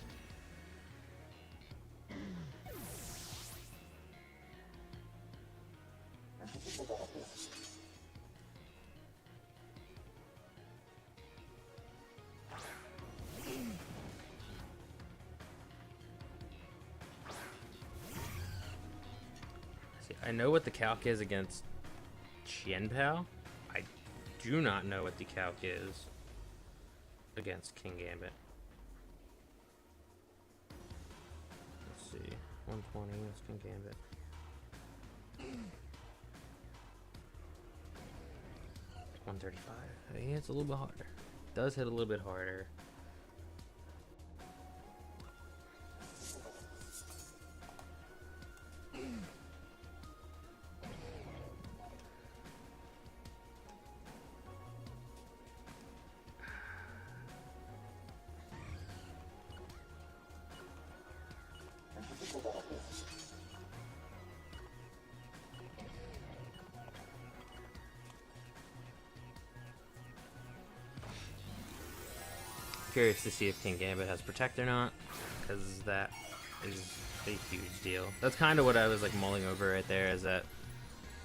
[SPEAKER 1] I know what the calc is against Qianpao. I do not know what the calc is against King Gambit. Let's see. 120 is King Gambit. It's 135. Yeah, it's a little bit harder. It does hit a little bit harder. Curious to see if King Gambit has Protect or not, because that is a huge deal. That's kind of what I was like mulling over right there, is that,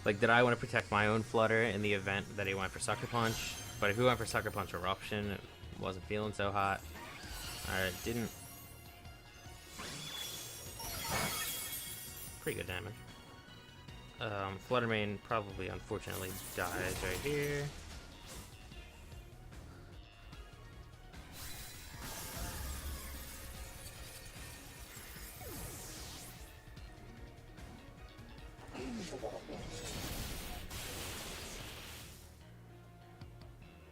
[SPEAKER 1] like, did I want to protect my own Flutter in the event that he went for Sucker Punch? But if he went for Sucker Punch Eruption, it wasn't feeling so hot. Alright, didn't. Pretty good damage. Flutter Mane probably, unfortunately, dies right here.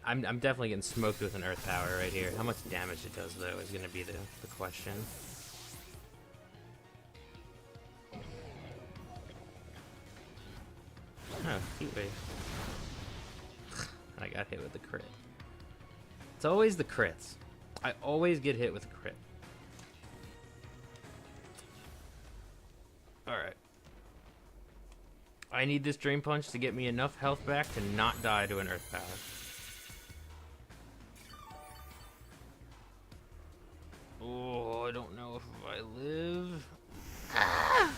[SPEAKER 1] I'm definitely getting smoked with an Earth Power right here. How much damage it does, though, is going to be the question. Oh, Heat Wave. I got hit with the crit. It's always the crits. I always get hit with a crit. Alright. I need this Drain Punch to get me enough health back to not die to an Earth Power. Oh, I don't know if I live. Ah!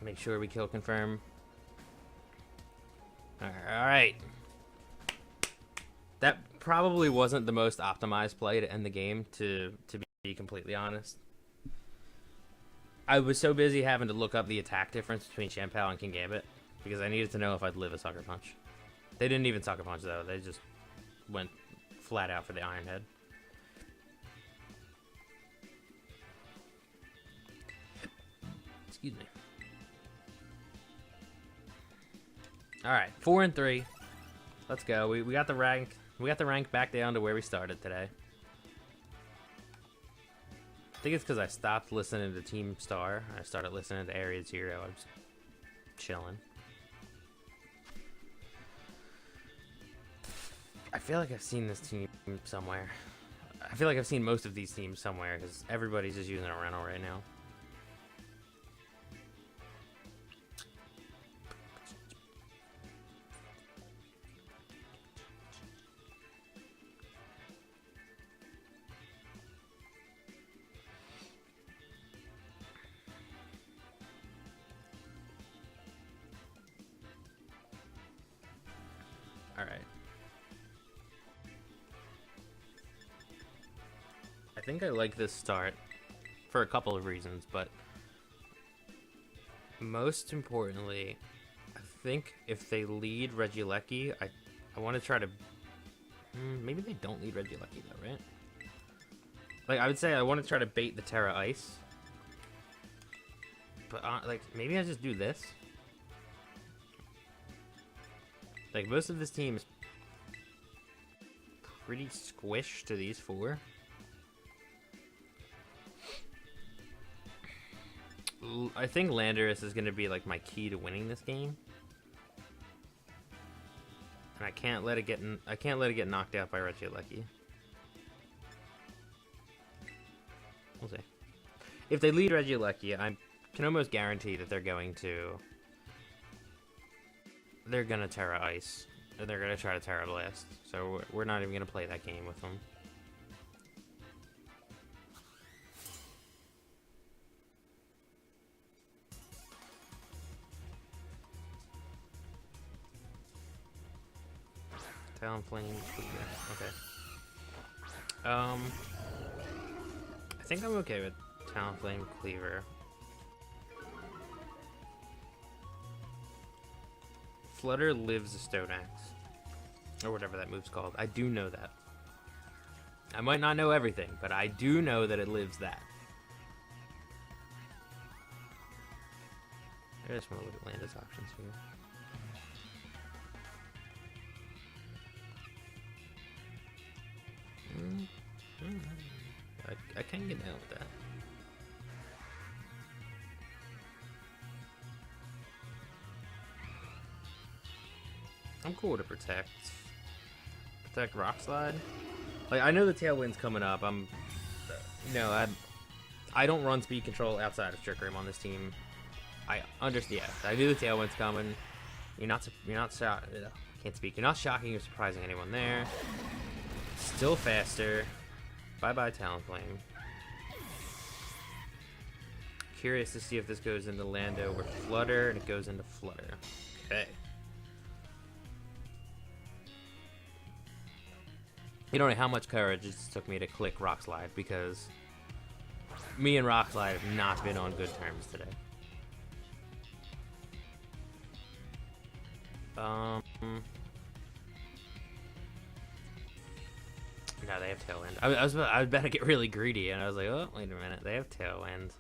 [SPEAKER 1] Make sure we kill confirm. Alright. That probably wasn't the most optimized play to end the game, to be completely honest. I was so busy having to look up the attack difference between Qianpao and King Gambit, because I needed to know if I'd live a Sucker Punch. They didn't even Sucker Punch, though. They just went flat out for the Iron Head. Excuse me. Alright, 4 and 3. Let's go. We got the rank. We got the rank back down to where we started today. I think it's because I stopped listening to Team Star. I started listening to Area Zero. I was chilling. I feel like I've seen this team somewhere. I feel like I've seen most of these teams somewhere, because everybody's just using a rental right now. Alright. I think I like this start for a couple of reasons, but most importantly, I think if they lead Regieleki, I want to try to... maybe they don't lead Regieleki though, right? Like, I would say I want to try to bait the Terra Ice. But, like, maybe I just do this. Like, most of this team is pretty squished to these four. I think Landorus is going to be, like, my key to winning this game. And I can't let it get knocked out by Regieleki. We'll see. If they lead Regieleki, I can almost guarantee that they're gonna Terra Ice. Or they're gonna try to Terra Blast. So we're not even gonna play that game with them. Talonflame. Okay. I think I'm okay with Talonflame Cleaver. Flutter lives a Stone Axe. Or whatever that move's called. I do know that. I might not know everything, but I do know that it lives that. I just want to look at Landis options here. I can get down with that. I'm cool with a protect Rock Slide. Like, I know the Tailwind's coming up. I don't run speed control outside of Trick Room on this team. I understand. Yeah, I knew the Tailwind's coming. You're not can't speak. You're not shocking or surprising anyone there. Still faster. Bye-bye, Talonflame. Curious to see if this goes into Lando or Flutter, and it goes into Flutter. Okay. You don't know how much courage it just took me to click Rock Slide, because me and Rock Slide have not been on good terms today. No, they have Tailwind. I was about to get really greedy, and I was like, oh, wait a minute, they have Tailwind.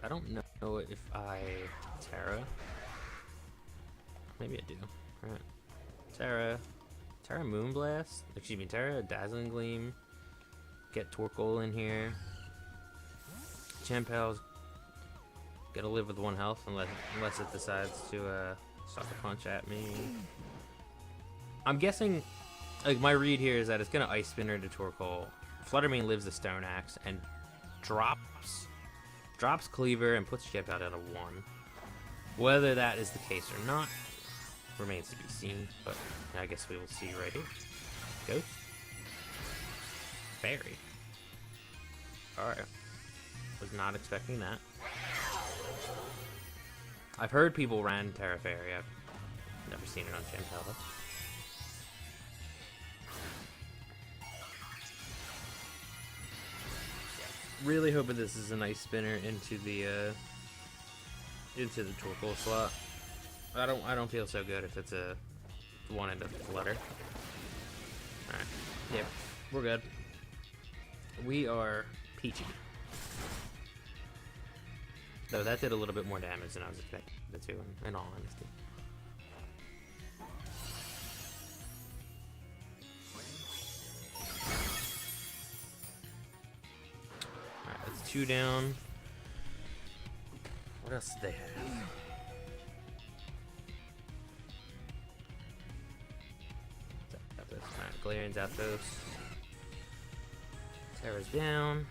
[SPEAKER 1] I don't know if I Terra. Maybe I do. Alright. Terra Moonblast. Excuse me, Terra Dazzling Gleam. Get Torkoal in here. Champal's gonna live with 1 health unless it decides to sucker punch at me. I'm guessing, like, my read here is that it's gonna Ice Spinner to Torkoal. Fluttermane lives the Stone Axe and drops Cleaver and puts Chip out at a 1. Whether that is the case or not remains to be seen, but I guess we will see right here. Ghost. Fairy. Alright. Was not expecting that. I've heard people ran Terra Fairy. I've never seen it on Champal though. Really hoping this is a nice spinner into the Torkoal slot. I don't feel so good if it's a one into Flutter. Alright. Yeah, we're good. We are peachy. Though that did a little bit more damage than I was expecting it to, in all honesty. Alright, that's 2 down. What else do they have? Alright, Galarian Zapdos. Terra's down.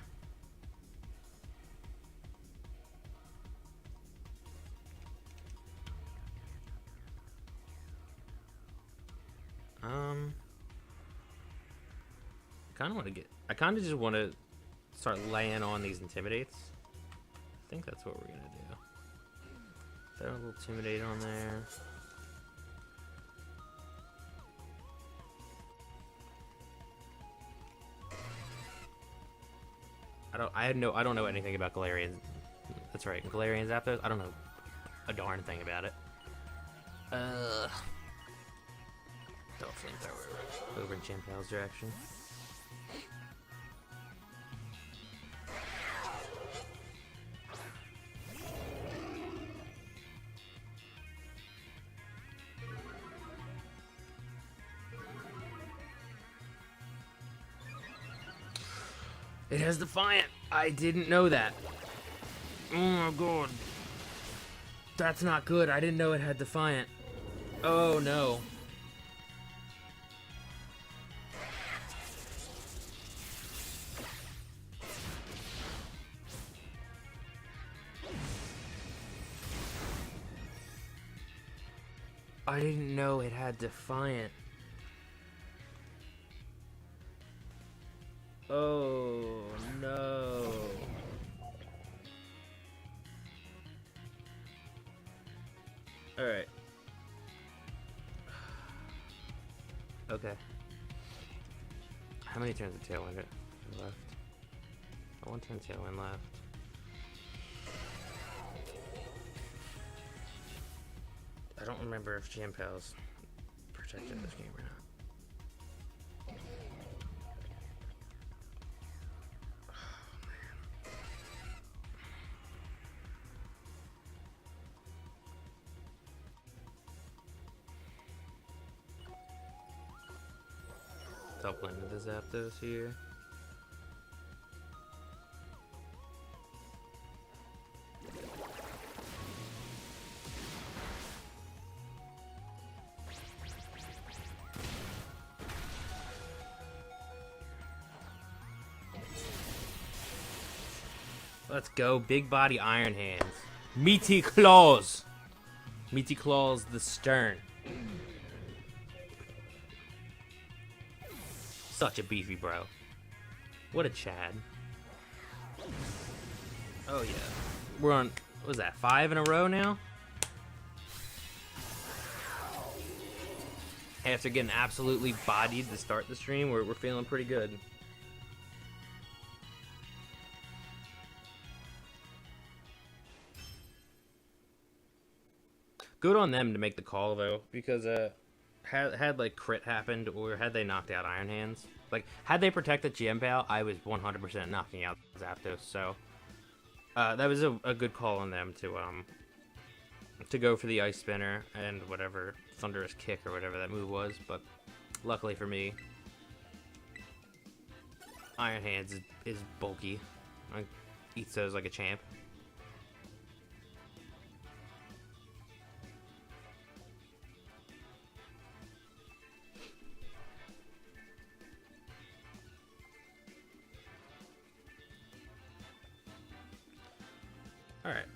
[SPEAKER 1] I kind of just want to start laying on these Intimidates. I think that's what we're gonna do. Throw a little Intimidate on there. I don't know anything about Galarian. That's right, Galarian Zapdos. I don't know a darn thing about it. Don't flamethrower over in Champale's direction. It has Defiant. I didn't know that. Oh my god. That's not good. I didn't know it had Defiant. Oh no. I didn't know it had Defiant. Oh no. Alright. Okay. How many turns of Tailwind are left? Oh, 1 turn Tailwind left. I don't remember if Champale's protected this game or not. Top lane with the Zapdos here. Let's go, big body Iron Hands. Meaty Claws! Meaty Claws the Stern. Such a beefy bro. What a Chad. Oh yeah. We're on, what was that, 5 in a row now? After getting absolutely bodied to start the stream, we're feeling pretty good. Good on them to make the call though, because had like crit happened or had they knocked out Iron Hands, like had they protected Chiempao, I was 100% knocking out Zapdos. So that was a good call on them to go for the Ice Spinner and whatever Thunderous Kick or whatever that move was. But luckily for me, Iron Hands is bulky. I eats those like a champ. Alright.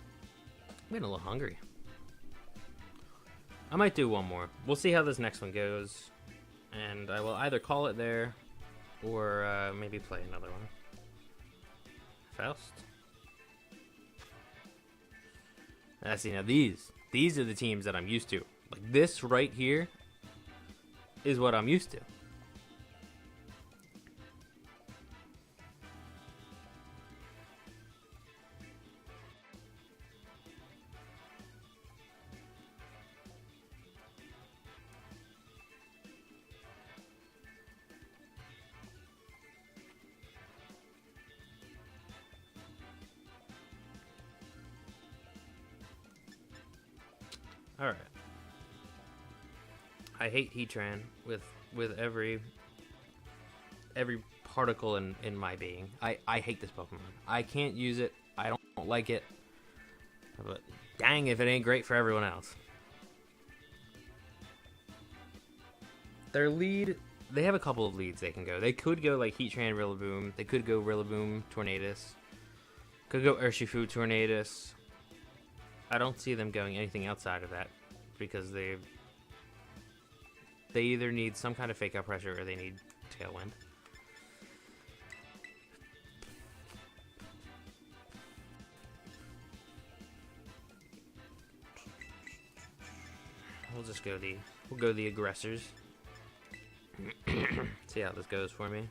[SPEAKER 1] I'm getting a little hungry. I might do one more. We'll see how this next one goes. And I will either call it there or maybe play another one. Faust. See, now these are the teams that I'm used to. Like this right here is what I'm used to. Alright. I hate Heatran with every particle in my being. I hate this Pokemon. I can't use it. I don't like it. But dang if it ain't great for everyone else. Their lead, they have a couple of leads they can go. They could go like Heatran, Rillaboom. They could go Rillaboom, Tornadus. Could go Urshifu, Tornadus. I don't see them going anything outside of that because they either need some kind of fake out pressure or they need Tailwind. We'll go the aggressors. See how this goes for me.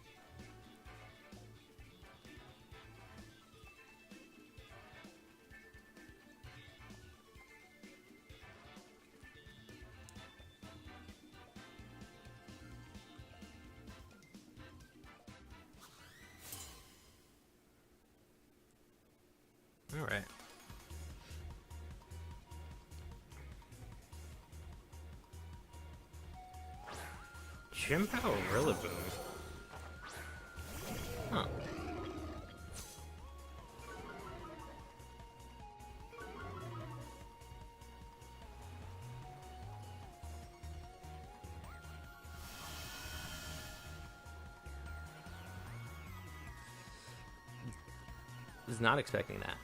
[SPEAKER 1] Chimpow Rillaboom. Huh. Was not expecting that.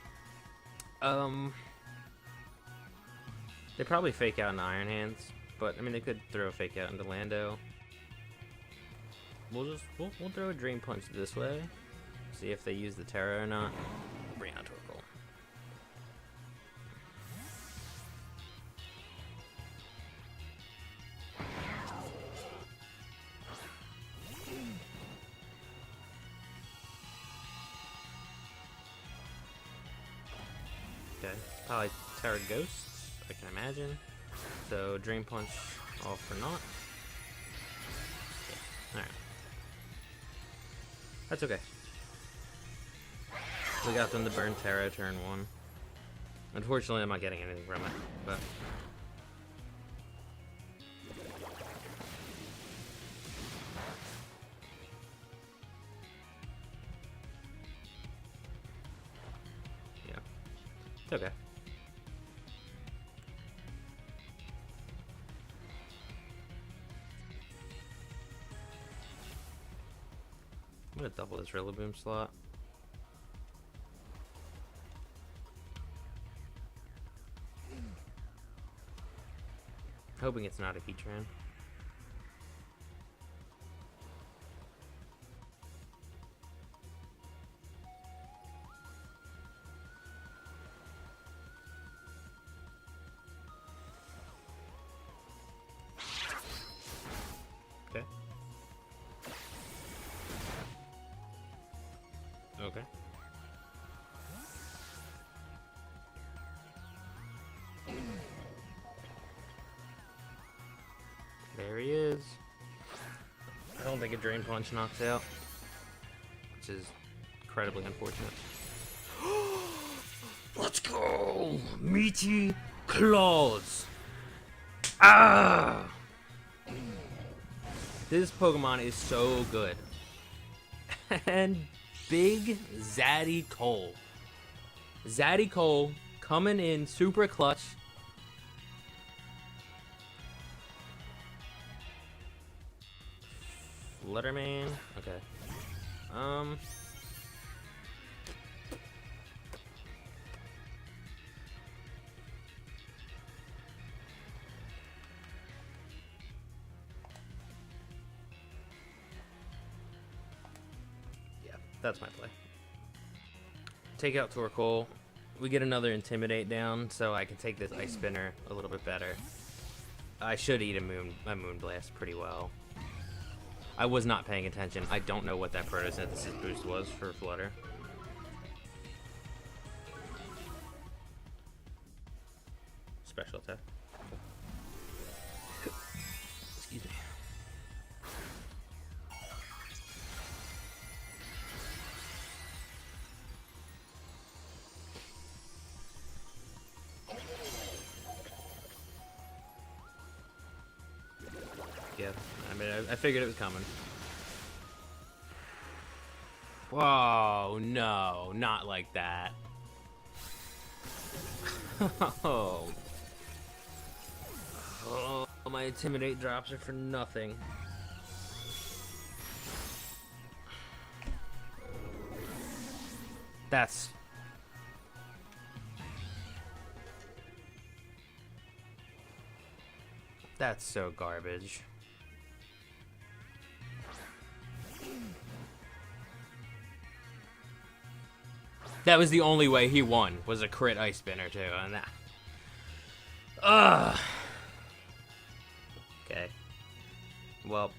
[SPEAKER 1] They probably fake out in Iron Hands, but I mean they could throw a fake out into Lando. We'll throw a Dream Punch this way. See if they use the Terra or not. Bring out Torkoal. Okay, it's probably Terra Ghosts, I can imagine. So Dream Punch all for naught. Yeah. Alright. That's okay. We got them to burn Terra turn 1. Unfortunately, I'm not getting anything from it, but... yeah. It's okay. I'm gonna double this Rillaboom slot. Hoping it's not a Heatran. Okay. Okay. There he is. I don't think a Drain Punch knocks out, which is incredibly unfortunate. Let's go! Meaty Claws! Ah! This Pokemon is so good. And Big Zaddy Cole. Zaddy Cole coming in super clutch. Letterman. Okay. Yeah, that's my play. Take out Torkoal. We get another Intimidate down, so I can take this Ice Spinner a little bit better. I should eat a Moonblast pretty well. I was not paying attention. I don't know what that Photosynthesis boost was for Flutter. Special attack. Excuse me. Yeah, I mean, I figured it was coming. Whoa, no, not like that. Oh. Oh, my Intimidate drops are for nothing. That's so garbage. That was the only way he won, was a crit Ice Spinner too, and that. Ugh. Okay. Well.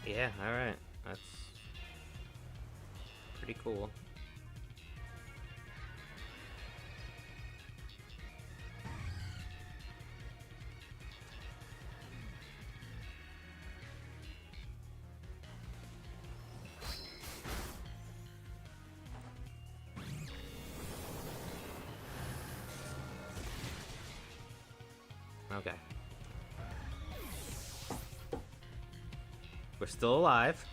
[SPEAKER 1] Yeah, alright. That's pretty cool. We're still alive.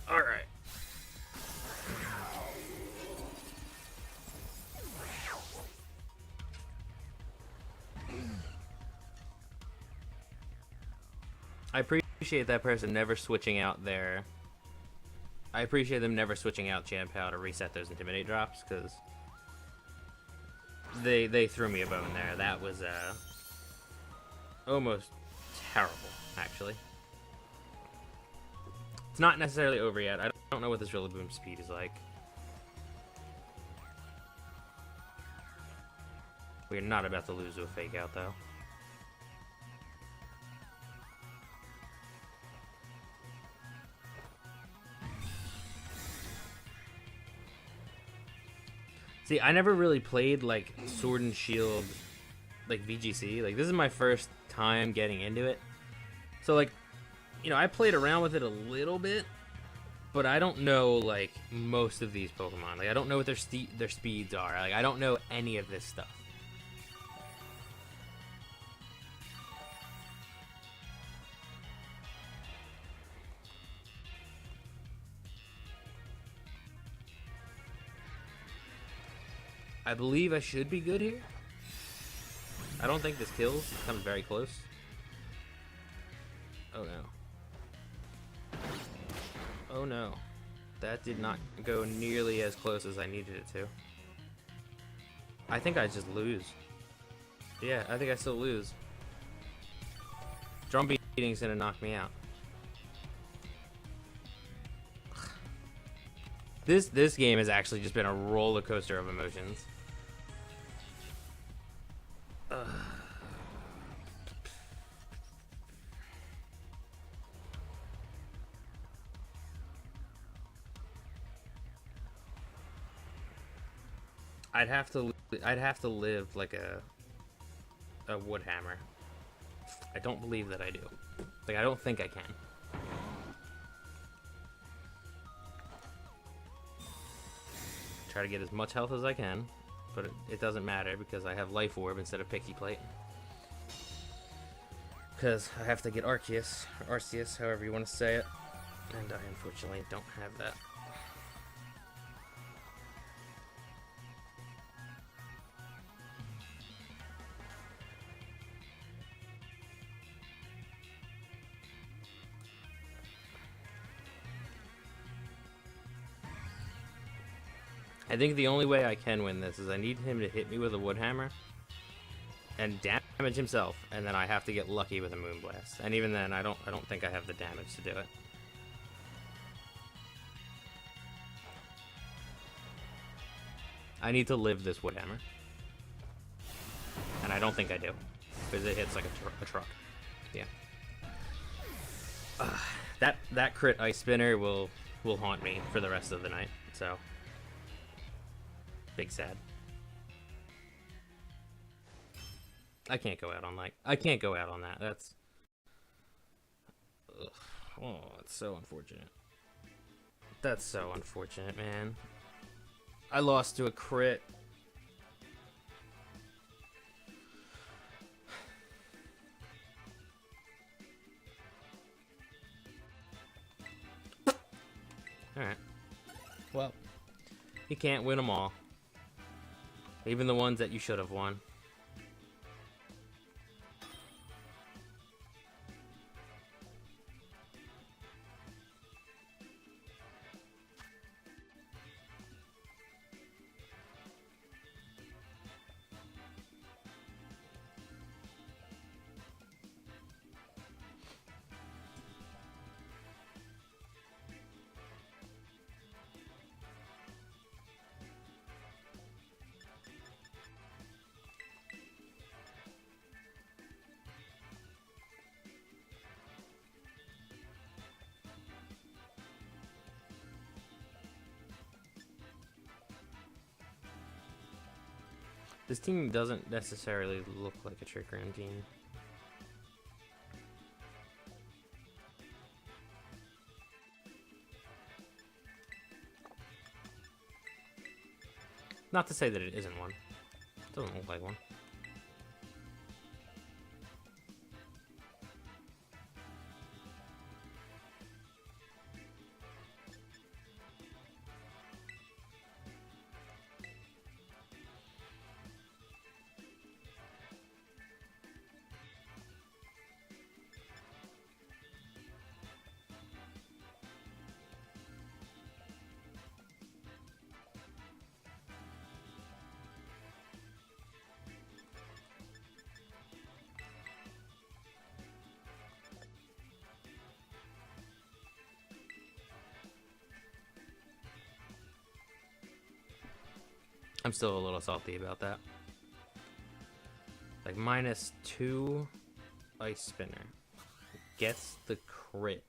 [SPEAKER 1] Alright. I appreciate that person never switching out their... I appreciate them never switching out Champow to reset those Intimidate drops, because they threw me a bone there. That was almost terrible, actually. It's not necessarily over yet. I don't know what this Rillaboom speed is like. We're not about to lose to a fake out, though. See, I never really played, like, Sword and Shield, like, VGC. Like, this is my first time getting into it. So, like, you know, I played around with it a little bit, but I don't know, like, most of these Pokemon. Like, I don't know what their speeds are. Like, I don't know any of this stuff. I believe I should be good here. I don't think this kills. It comes very close. Oh no. Oh no. That did not go nearly as close as I needed it to. I think I just lose. Yeah, I think I still lose. Drum beating's gonna knock me out. This game has actually just been a roller coaster of emotions. I'd have to live like a wood hammer. I don't believe that I do. Like, I don't think I can. Try to get as much health as I can, but it doesn't matter because I have Life Orb instead of Pixie Plate. Because I have to get Arceus, or Arceus, however you want to say it, and I unfortunately don't have that. I think the only way I can win this is I need him to hit me with a wood hammer and damage himself, and then I have to get lucky with a Moonblast. And even then, I don't think I have the damage to do it. I need to live this wood hammer, and I don't think I do because it hits like a truck. Yeah. That crit Ice Spinner will haunt me for the rest of the night. So. Big sad. I can't go out on like I can't go out on that. That's ugh. Oh, it's so unfortunate. That's so unfortunate, man. I lost to a crit. All right. Well, you can't win them all. Even the ones that you should have won. This team doesn't necessarily look like a Trick Room team. Not to say that it isn't one. It's Doesn't look like one. I'm still a little salty about that. Like, -2 Ice Spinner. Gets the crit.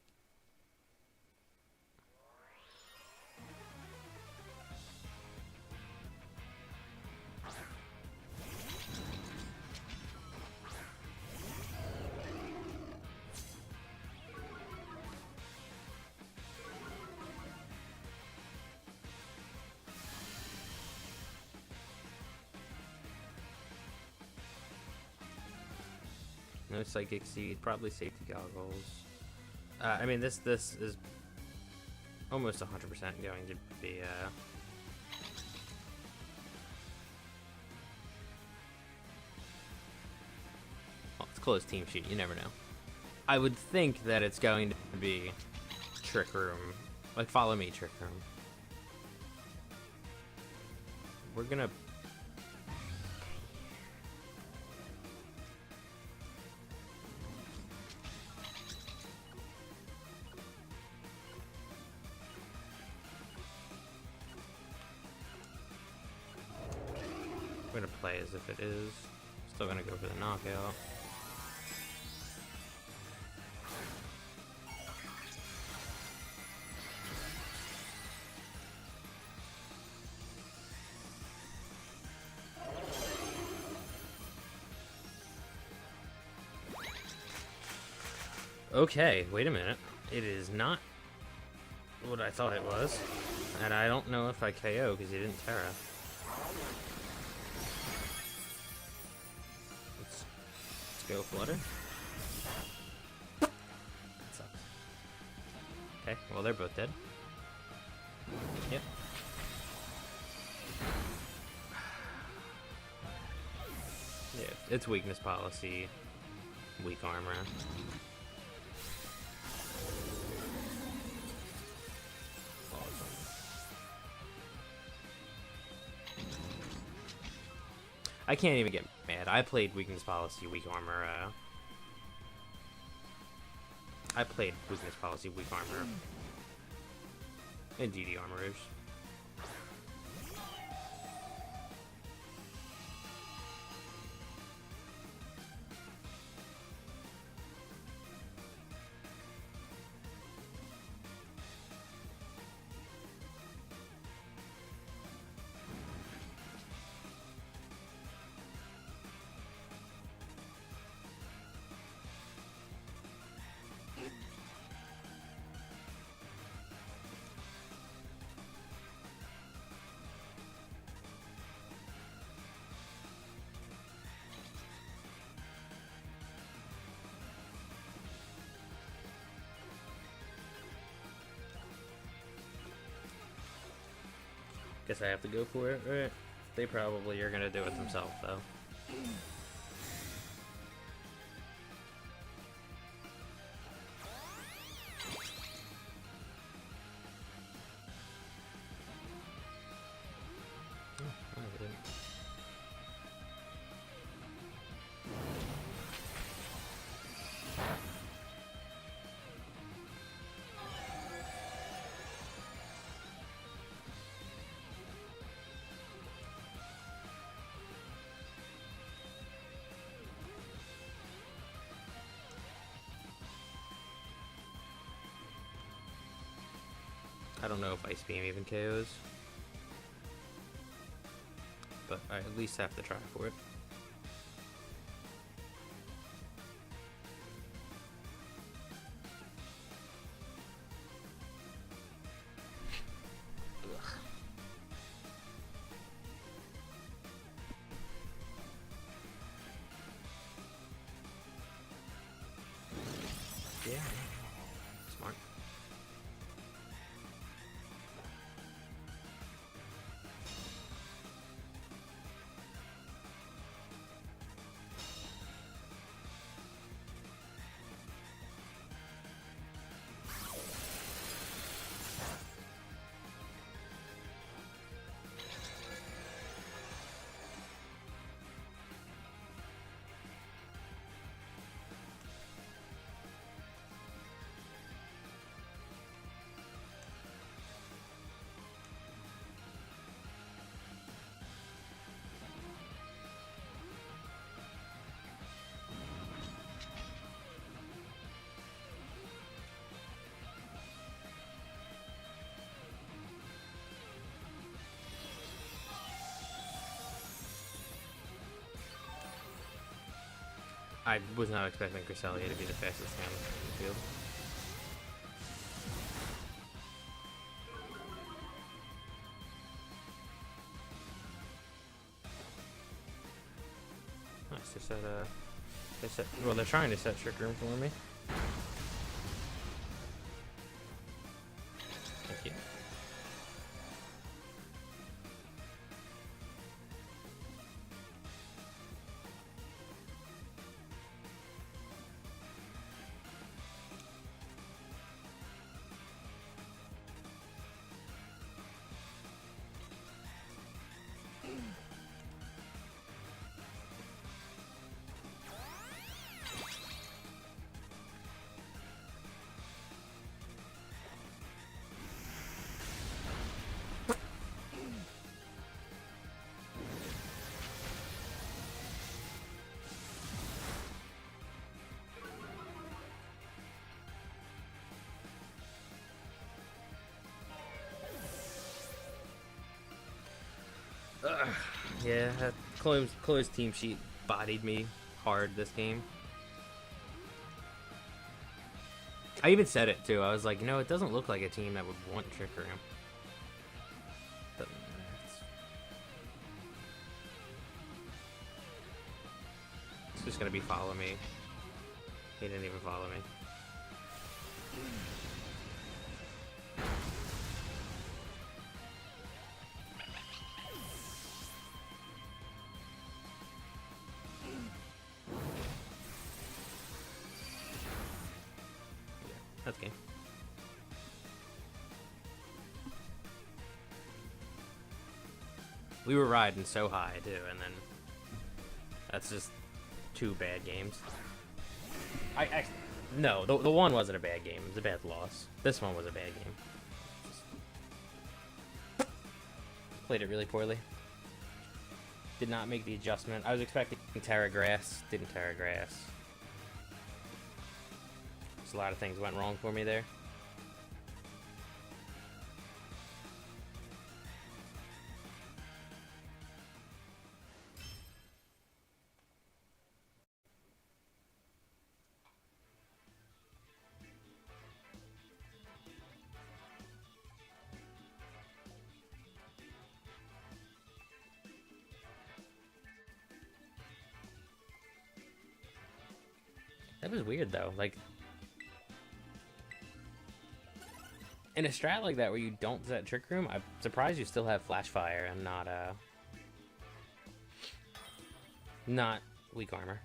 [SPEAKER 1] No Psychic Seed, probably safety goggles. I mean, this is almost 100% going to be, well, it's closed team sheet, you never know. I would think that it's going to be Trick Room. Like, follow me, Trick Room. We're gonna... We're gonna play as if it is. Still gonna go for the knockout. Okay, wait a minute. It is not what I thought it was. And I don't know if I KO because he didn't Terra. Let's go Flutter. That sucks. Okay, well they're both dead. Yep. Yeah, it's weakness policy, weak armor. I can't even get mad. I played weakness policy, weak armor. I played weakness policy, weak armor, and DD armorers. Guess I have to go for it, right? They probably are gonna do it themselves, though. I don't know if Ice Beam even KOs, but I at least have to try for it. I was not expecting Cresselia to be the fastest thing on the field. Nice, well, they're trying to set Trick Room for me. Thank you. Yeah, Chloe's team sheet bodied me hard this game. I even said it too. I was like, you know, it doesn't look like a team that would want Trick Room. But it's just gonna be follow me. He didn't even follow me. That's game. We were riding so high too, and then that's just 2 bad games. No, the one wasn't a bad game. It was a bad loss. This one was a bad game. Just played it really poorly. Did not make the adjustment. I was expecting Terra Grass. Didn't Terra Grass. A lot of things went wrong for me there. That was weird though, like in a strat like that where you don't set Trick Room, I'm surprised you still have Flash Fire and not Weak Armor.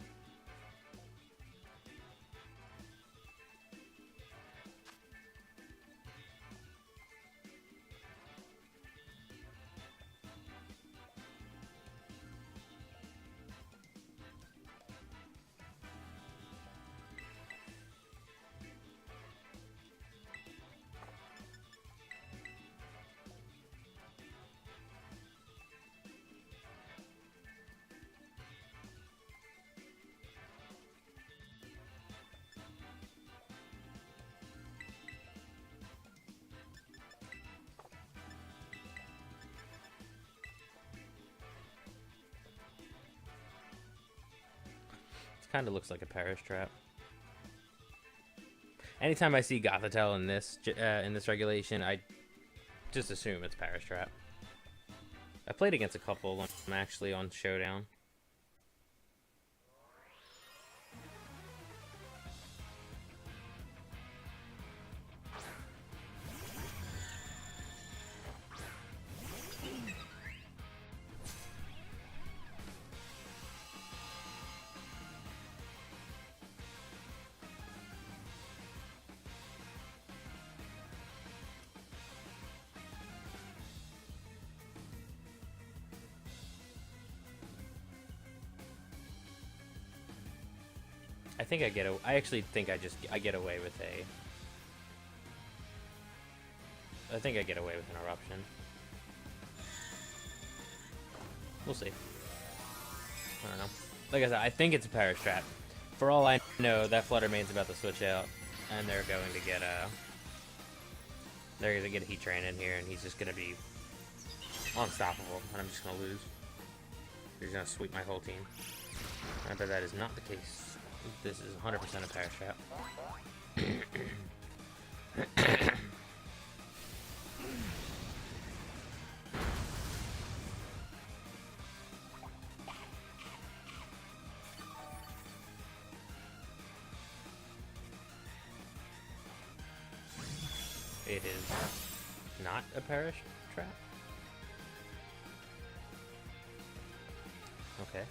[SPEAKER 1] Kind of looks like a Parish Trap. Anytime I see Gothitelle in this regulation, I just assume it's Parish Trap. I played against a couple when I'm actually on Showdown. I actually think I get away with I think I get away with an Eruption. We'll see. I don't know. Like I said, I think it's a Parish Trap. For all I know, that Flutter Mane's about to switch out, and they're going to get a Heat Train in here, and he's just gonna be unstoppable, and I'm just gonna lose. He's gonna sweep my whole team. I bet that is not the case. This is 100% a parachute trap. It is not a parachute trap? Okay.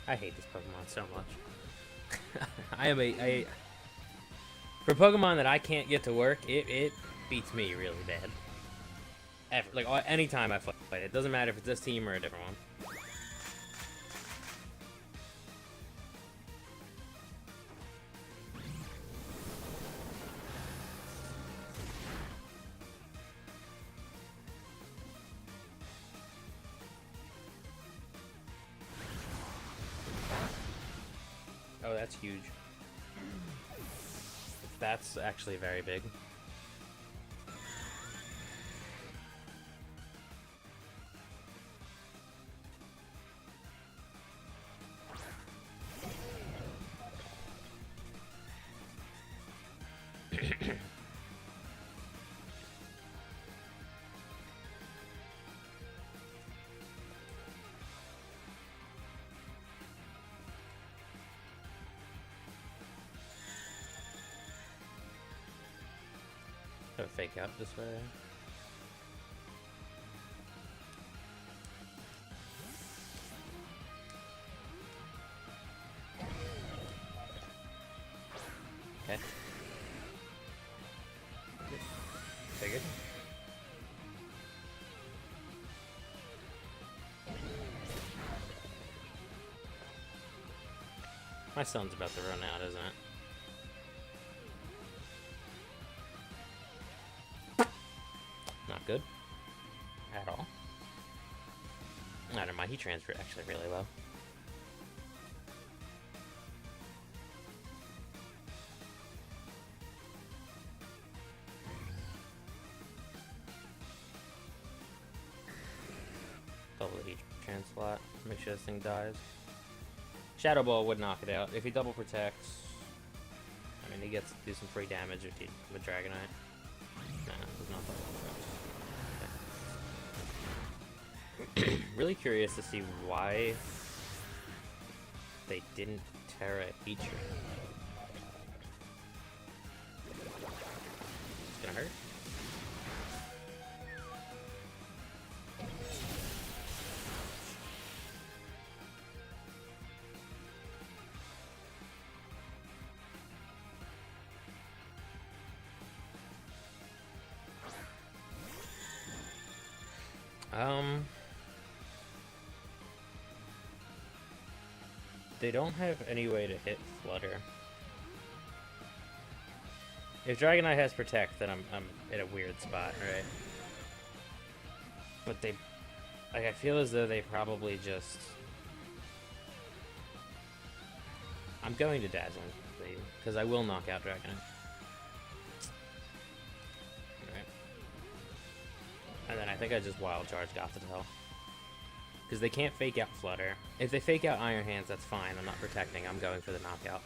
[SPEAKER 1] I hate this Pokemon so much. For Pokemon that I can't get to work, it beats me really bad. Anytime I fight it. It doesn't matter if it's this team or a different one. Oh, that's huge. That's actually very big. Fake out this way. Okay. Figured. My sun's about to run out, isn't it? Not good. At all. Never mind, he transferred actually really well. Double the heat slot. Make sure this thing dies. Shadow Ball would knock it out. If he double protects, I mean, he gets to do some free damage with Dragonite. Nah, there's not double protects. Okay. Really curious to see why they didn't Terra Heat Train. It's gonna hurt. They don't have any way to hit Flutter. If Dragonite has Protect, then I'm in a weird spot, right? But they, like, I feel as though they probably just. I'm going to Dazzling, because I will knock out Dragonite. Alright. And then I think I just Wild Charge Gothitelle. Because they can't fake out Flutter. If they fake out Iron Hands, that's fine. I'm not protecting. I'm going for the knockout.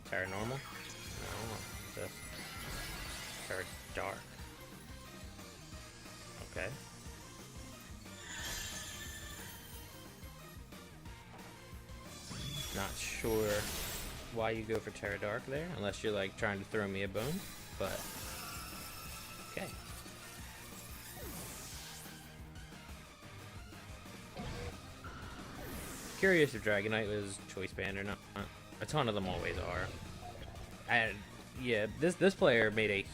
[SPEAKER 1] Terra Normal? No, just Terra Dark. Okay. Not sure why you go for Terra Dark there, unless you're like trying to throw me a bone, but okay. Curious if Dragonite was choice banned or not. A ton of them always are. And yeah, this player made a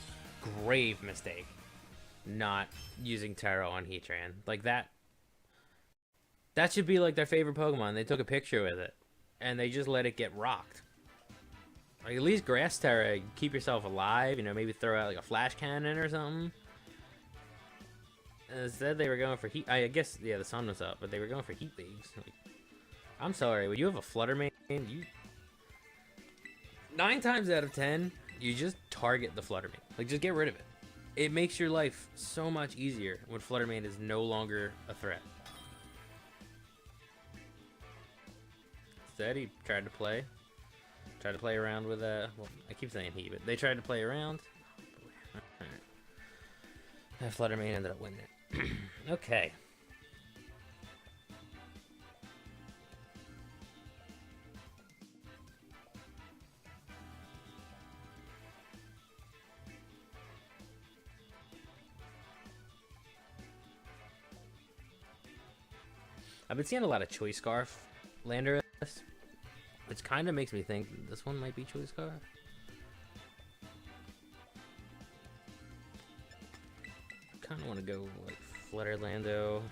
[SPEAKER 1] grave mistake not using Terra on Heatran. Like that should be like their favorite Pokemon. They took a picture with it and they just let it get rocked. Like at least Grass Terra, keep yourself alive, you know, maybe throw out like a Flash Cannon or something. And instead they were going for Heat. I guess yeah, the sun was up, but they were going for Heat Leaves. Like, I'm sorry, when you have a Flutter Mane, you 9 times out of 10, you just target the Flutter Mane. Like, just get rid of it. It makes your life so much easier when Flutter Mane is no longer a threat. Instead, he tried to play around with well, I keep saying he, but they tried to play around. Oh, boy. That Flutter Mane ended up winning it. Okay. I've been seeing a lot of Choice Scarf Landorus, which kind of makes me think this one might be Choice Scarf. I kind of want to go like Flutter Lando.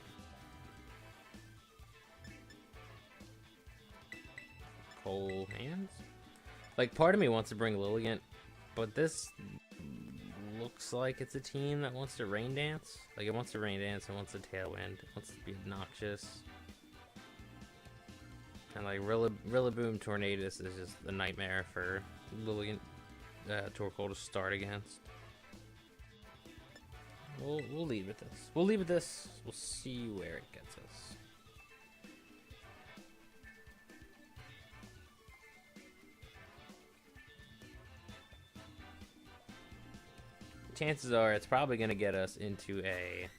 [SPEAKER 1] Cold Hands? Like, part of me wants to bring Lilligant, but this looks like it's a team that wants to Rain Dance. Like, it wants to Rain Dance, it wants to Tailwind, it wants to be obnoxious. And like Rillaboom Tornadus is just a nightmare for Lilligant Torkoal to start against. We'll leave with this. We'll leave with this. We'll see where it gets us. Chances are it's probably going to get us into a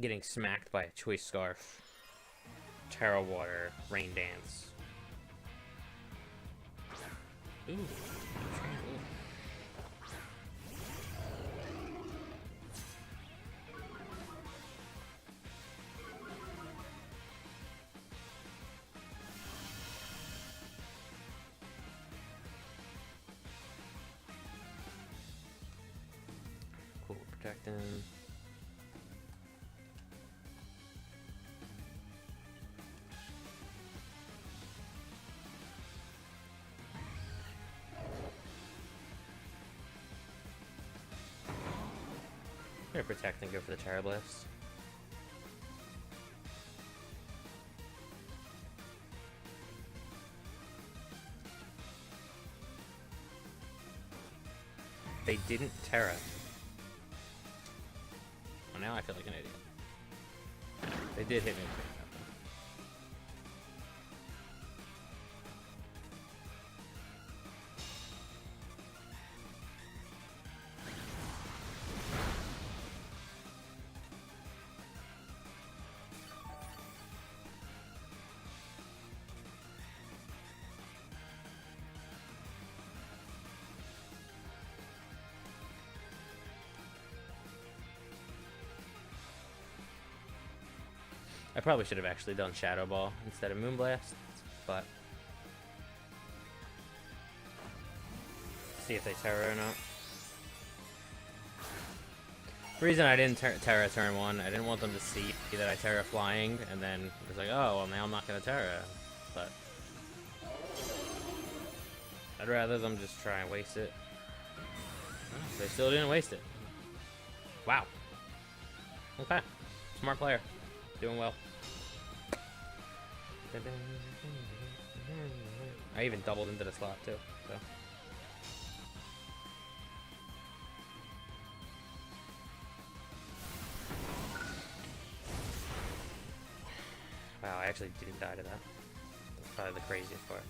[SPEAKER 1] getting smacked by a Choice Scarf, Terra Water, Rain Dance. Ooh. Cool, protecting. I'm gonna protect and go for the Terra Blast. They didn't Terra. Well, now I feel like an idiot. They did hit me. I probably should have actually done Shadow Ball instead of Moonblast, but See if they Terra or not. The reason I didn't Terra turn 1, I didn't want them to see that I Terra flying, and then it was like, oh, well, now I'm not going to Terra. But I'd rather them just try and waste it. Oh, they still didn't waste it. Wow. Okay. Smart player. Doing well. I even doubled into the slot, too. So. Wow, I actually didn't die to that. That's probably the craziest part.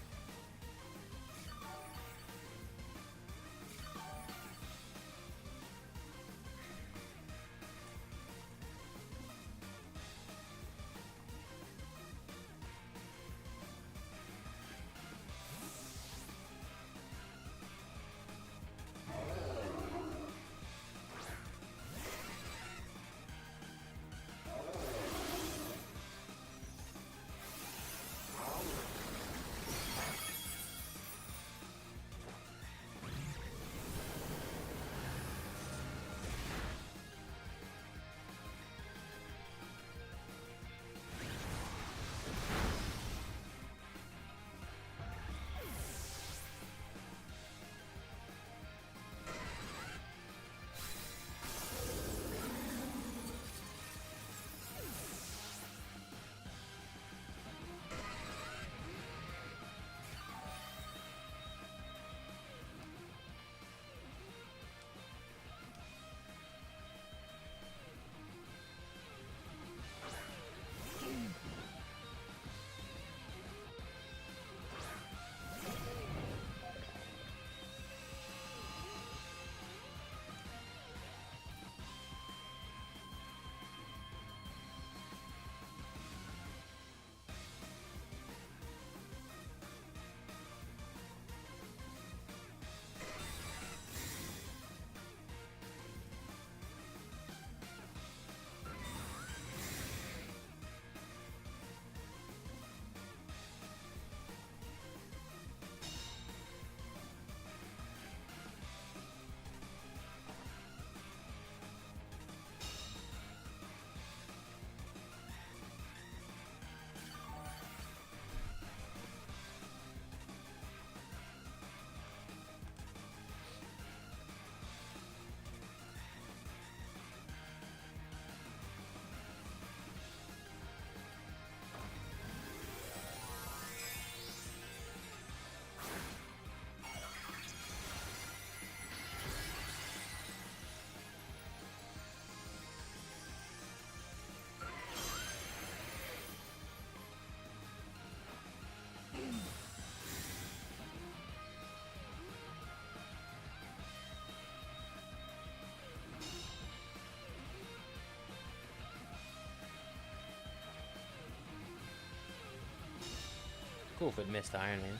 [SPEAKER 1] Cool if it missed Iron Man.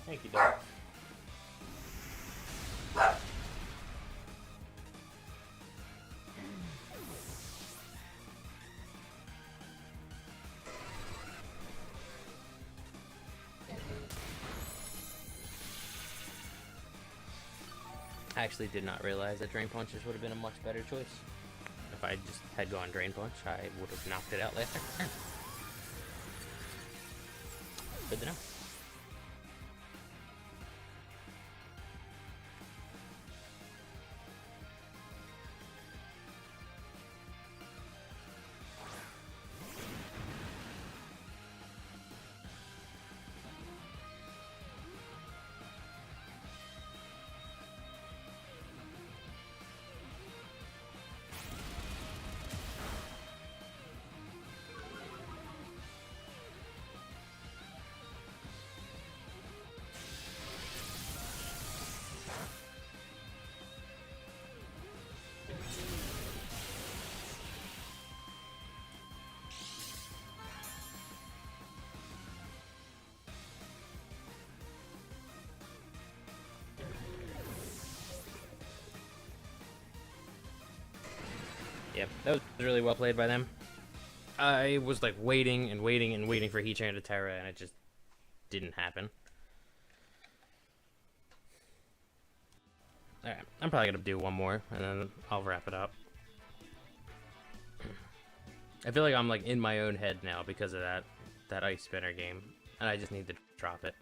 [SPEAKER 1] Thank you, dog. I actually did not realize that Drain Punches would have been a much better choice. If I just had gone Drain Punch, I would have knocked it out last turn. Good to know. Yeah, that was really well played by them. I was like waiting and waiting and waiting for Heatran to Terra, and it just didn't happen. Alright, I'm probably gonna do one more, and then I'll wrap it up. I feel like I'm like in my own head now because of that Ice Spinner game, and I just need to drop it.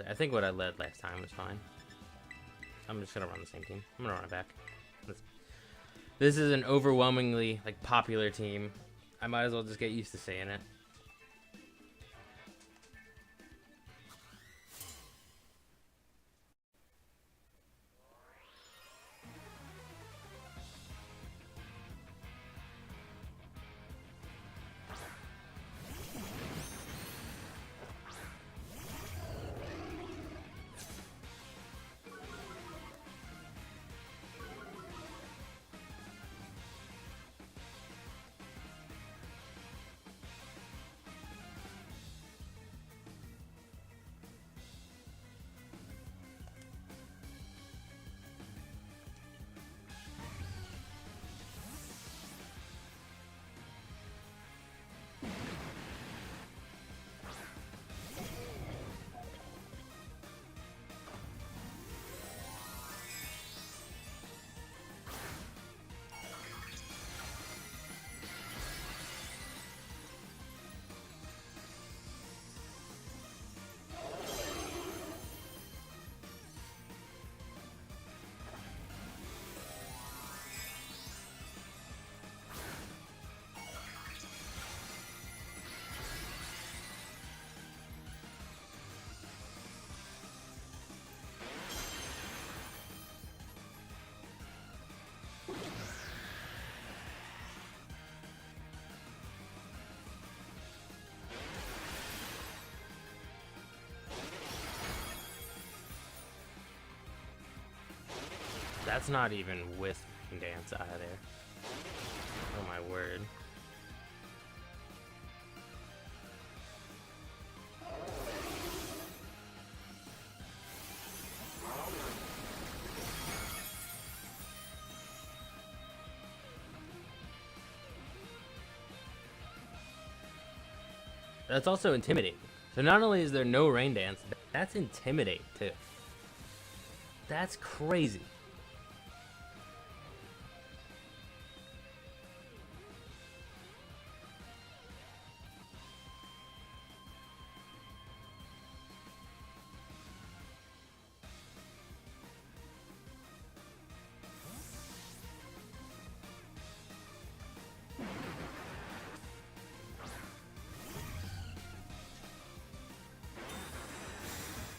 [SPEAKER 1] I think what I led last time was fine. I'm just gonna run the same team. I'm gonna run it back. This is an overwhelmingly like popular team. I might as well just get used to saying it. That's not even with dance out of there. Oh my word. That's also intimidating. So not only is there no rain dance, that's intimidate too. That's crazy.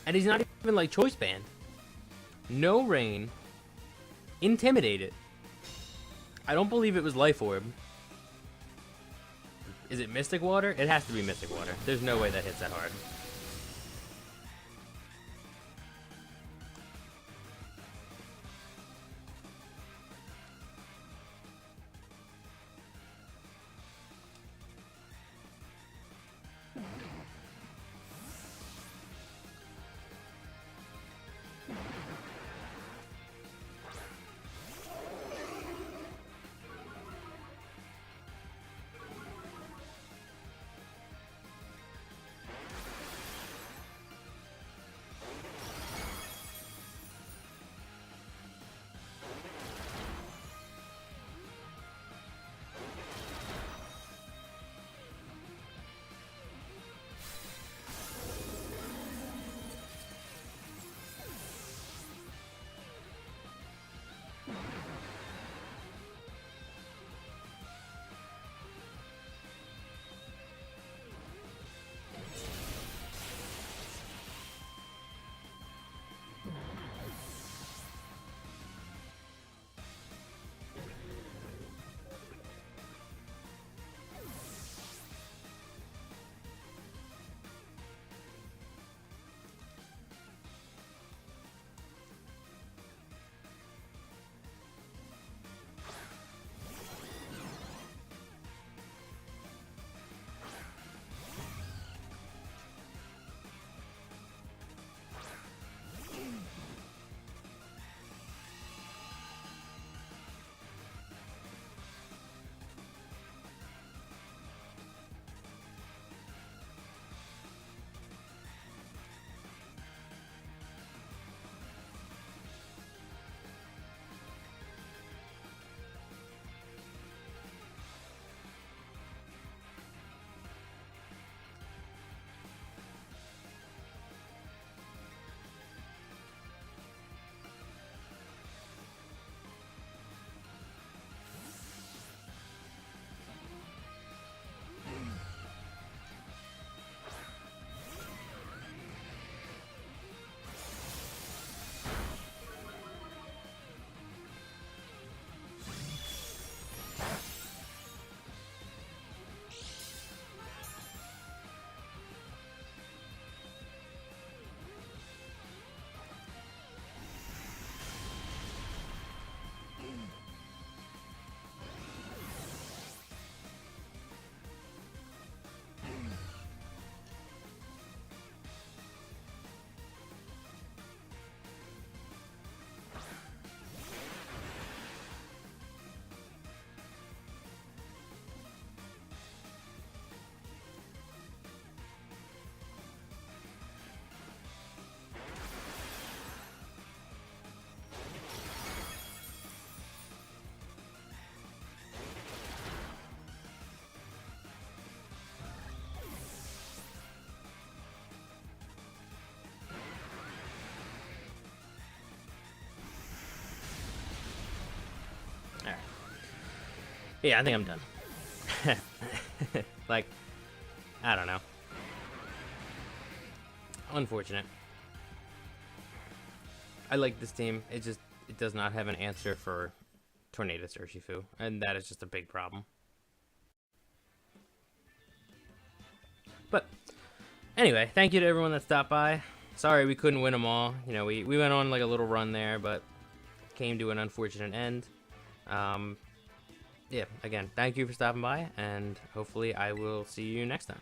[SPEAKER 1] And he's not even like choice banned. No rain. Intimidated. I don't believe it was Life Orb. Is it Mystic Water? It has to be Mystic Water. There's no way that hits that hard. Yeah, I think I'm done. Like, I don't know. Unfortunate. I like this team. It does not have an answer for Tornadus Urshifu, and that is just a big problem. But anyway, thank you to everyone that stopped by. Sorry we couldn't win them all. You know, we went on like a little run there, but came to an unfortunate end. Yeah, again, thank you for stopping by, and hopefully I will see you next time.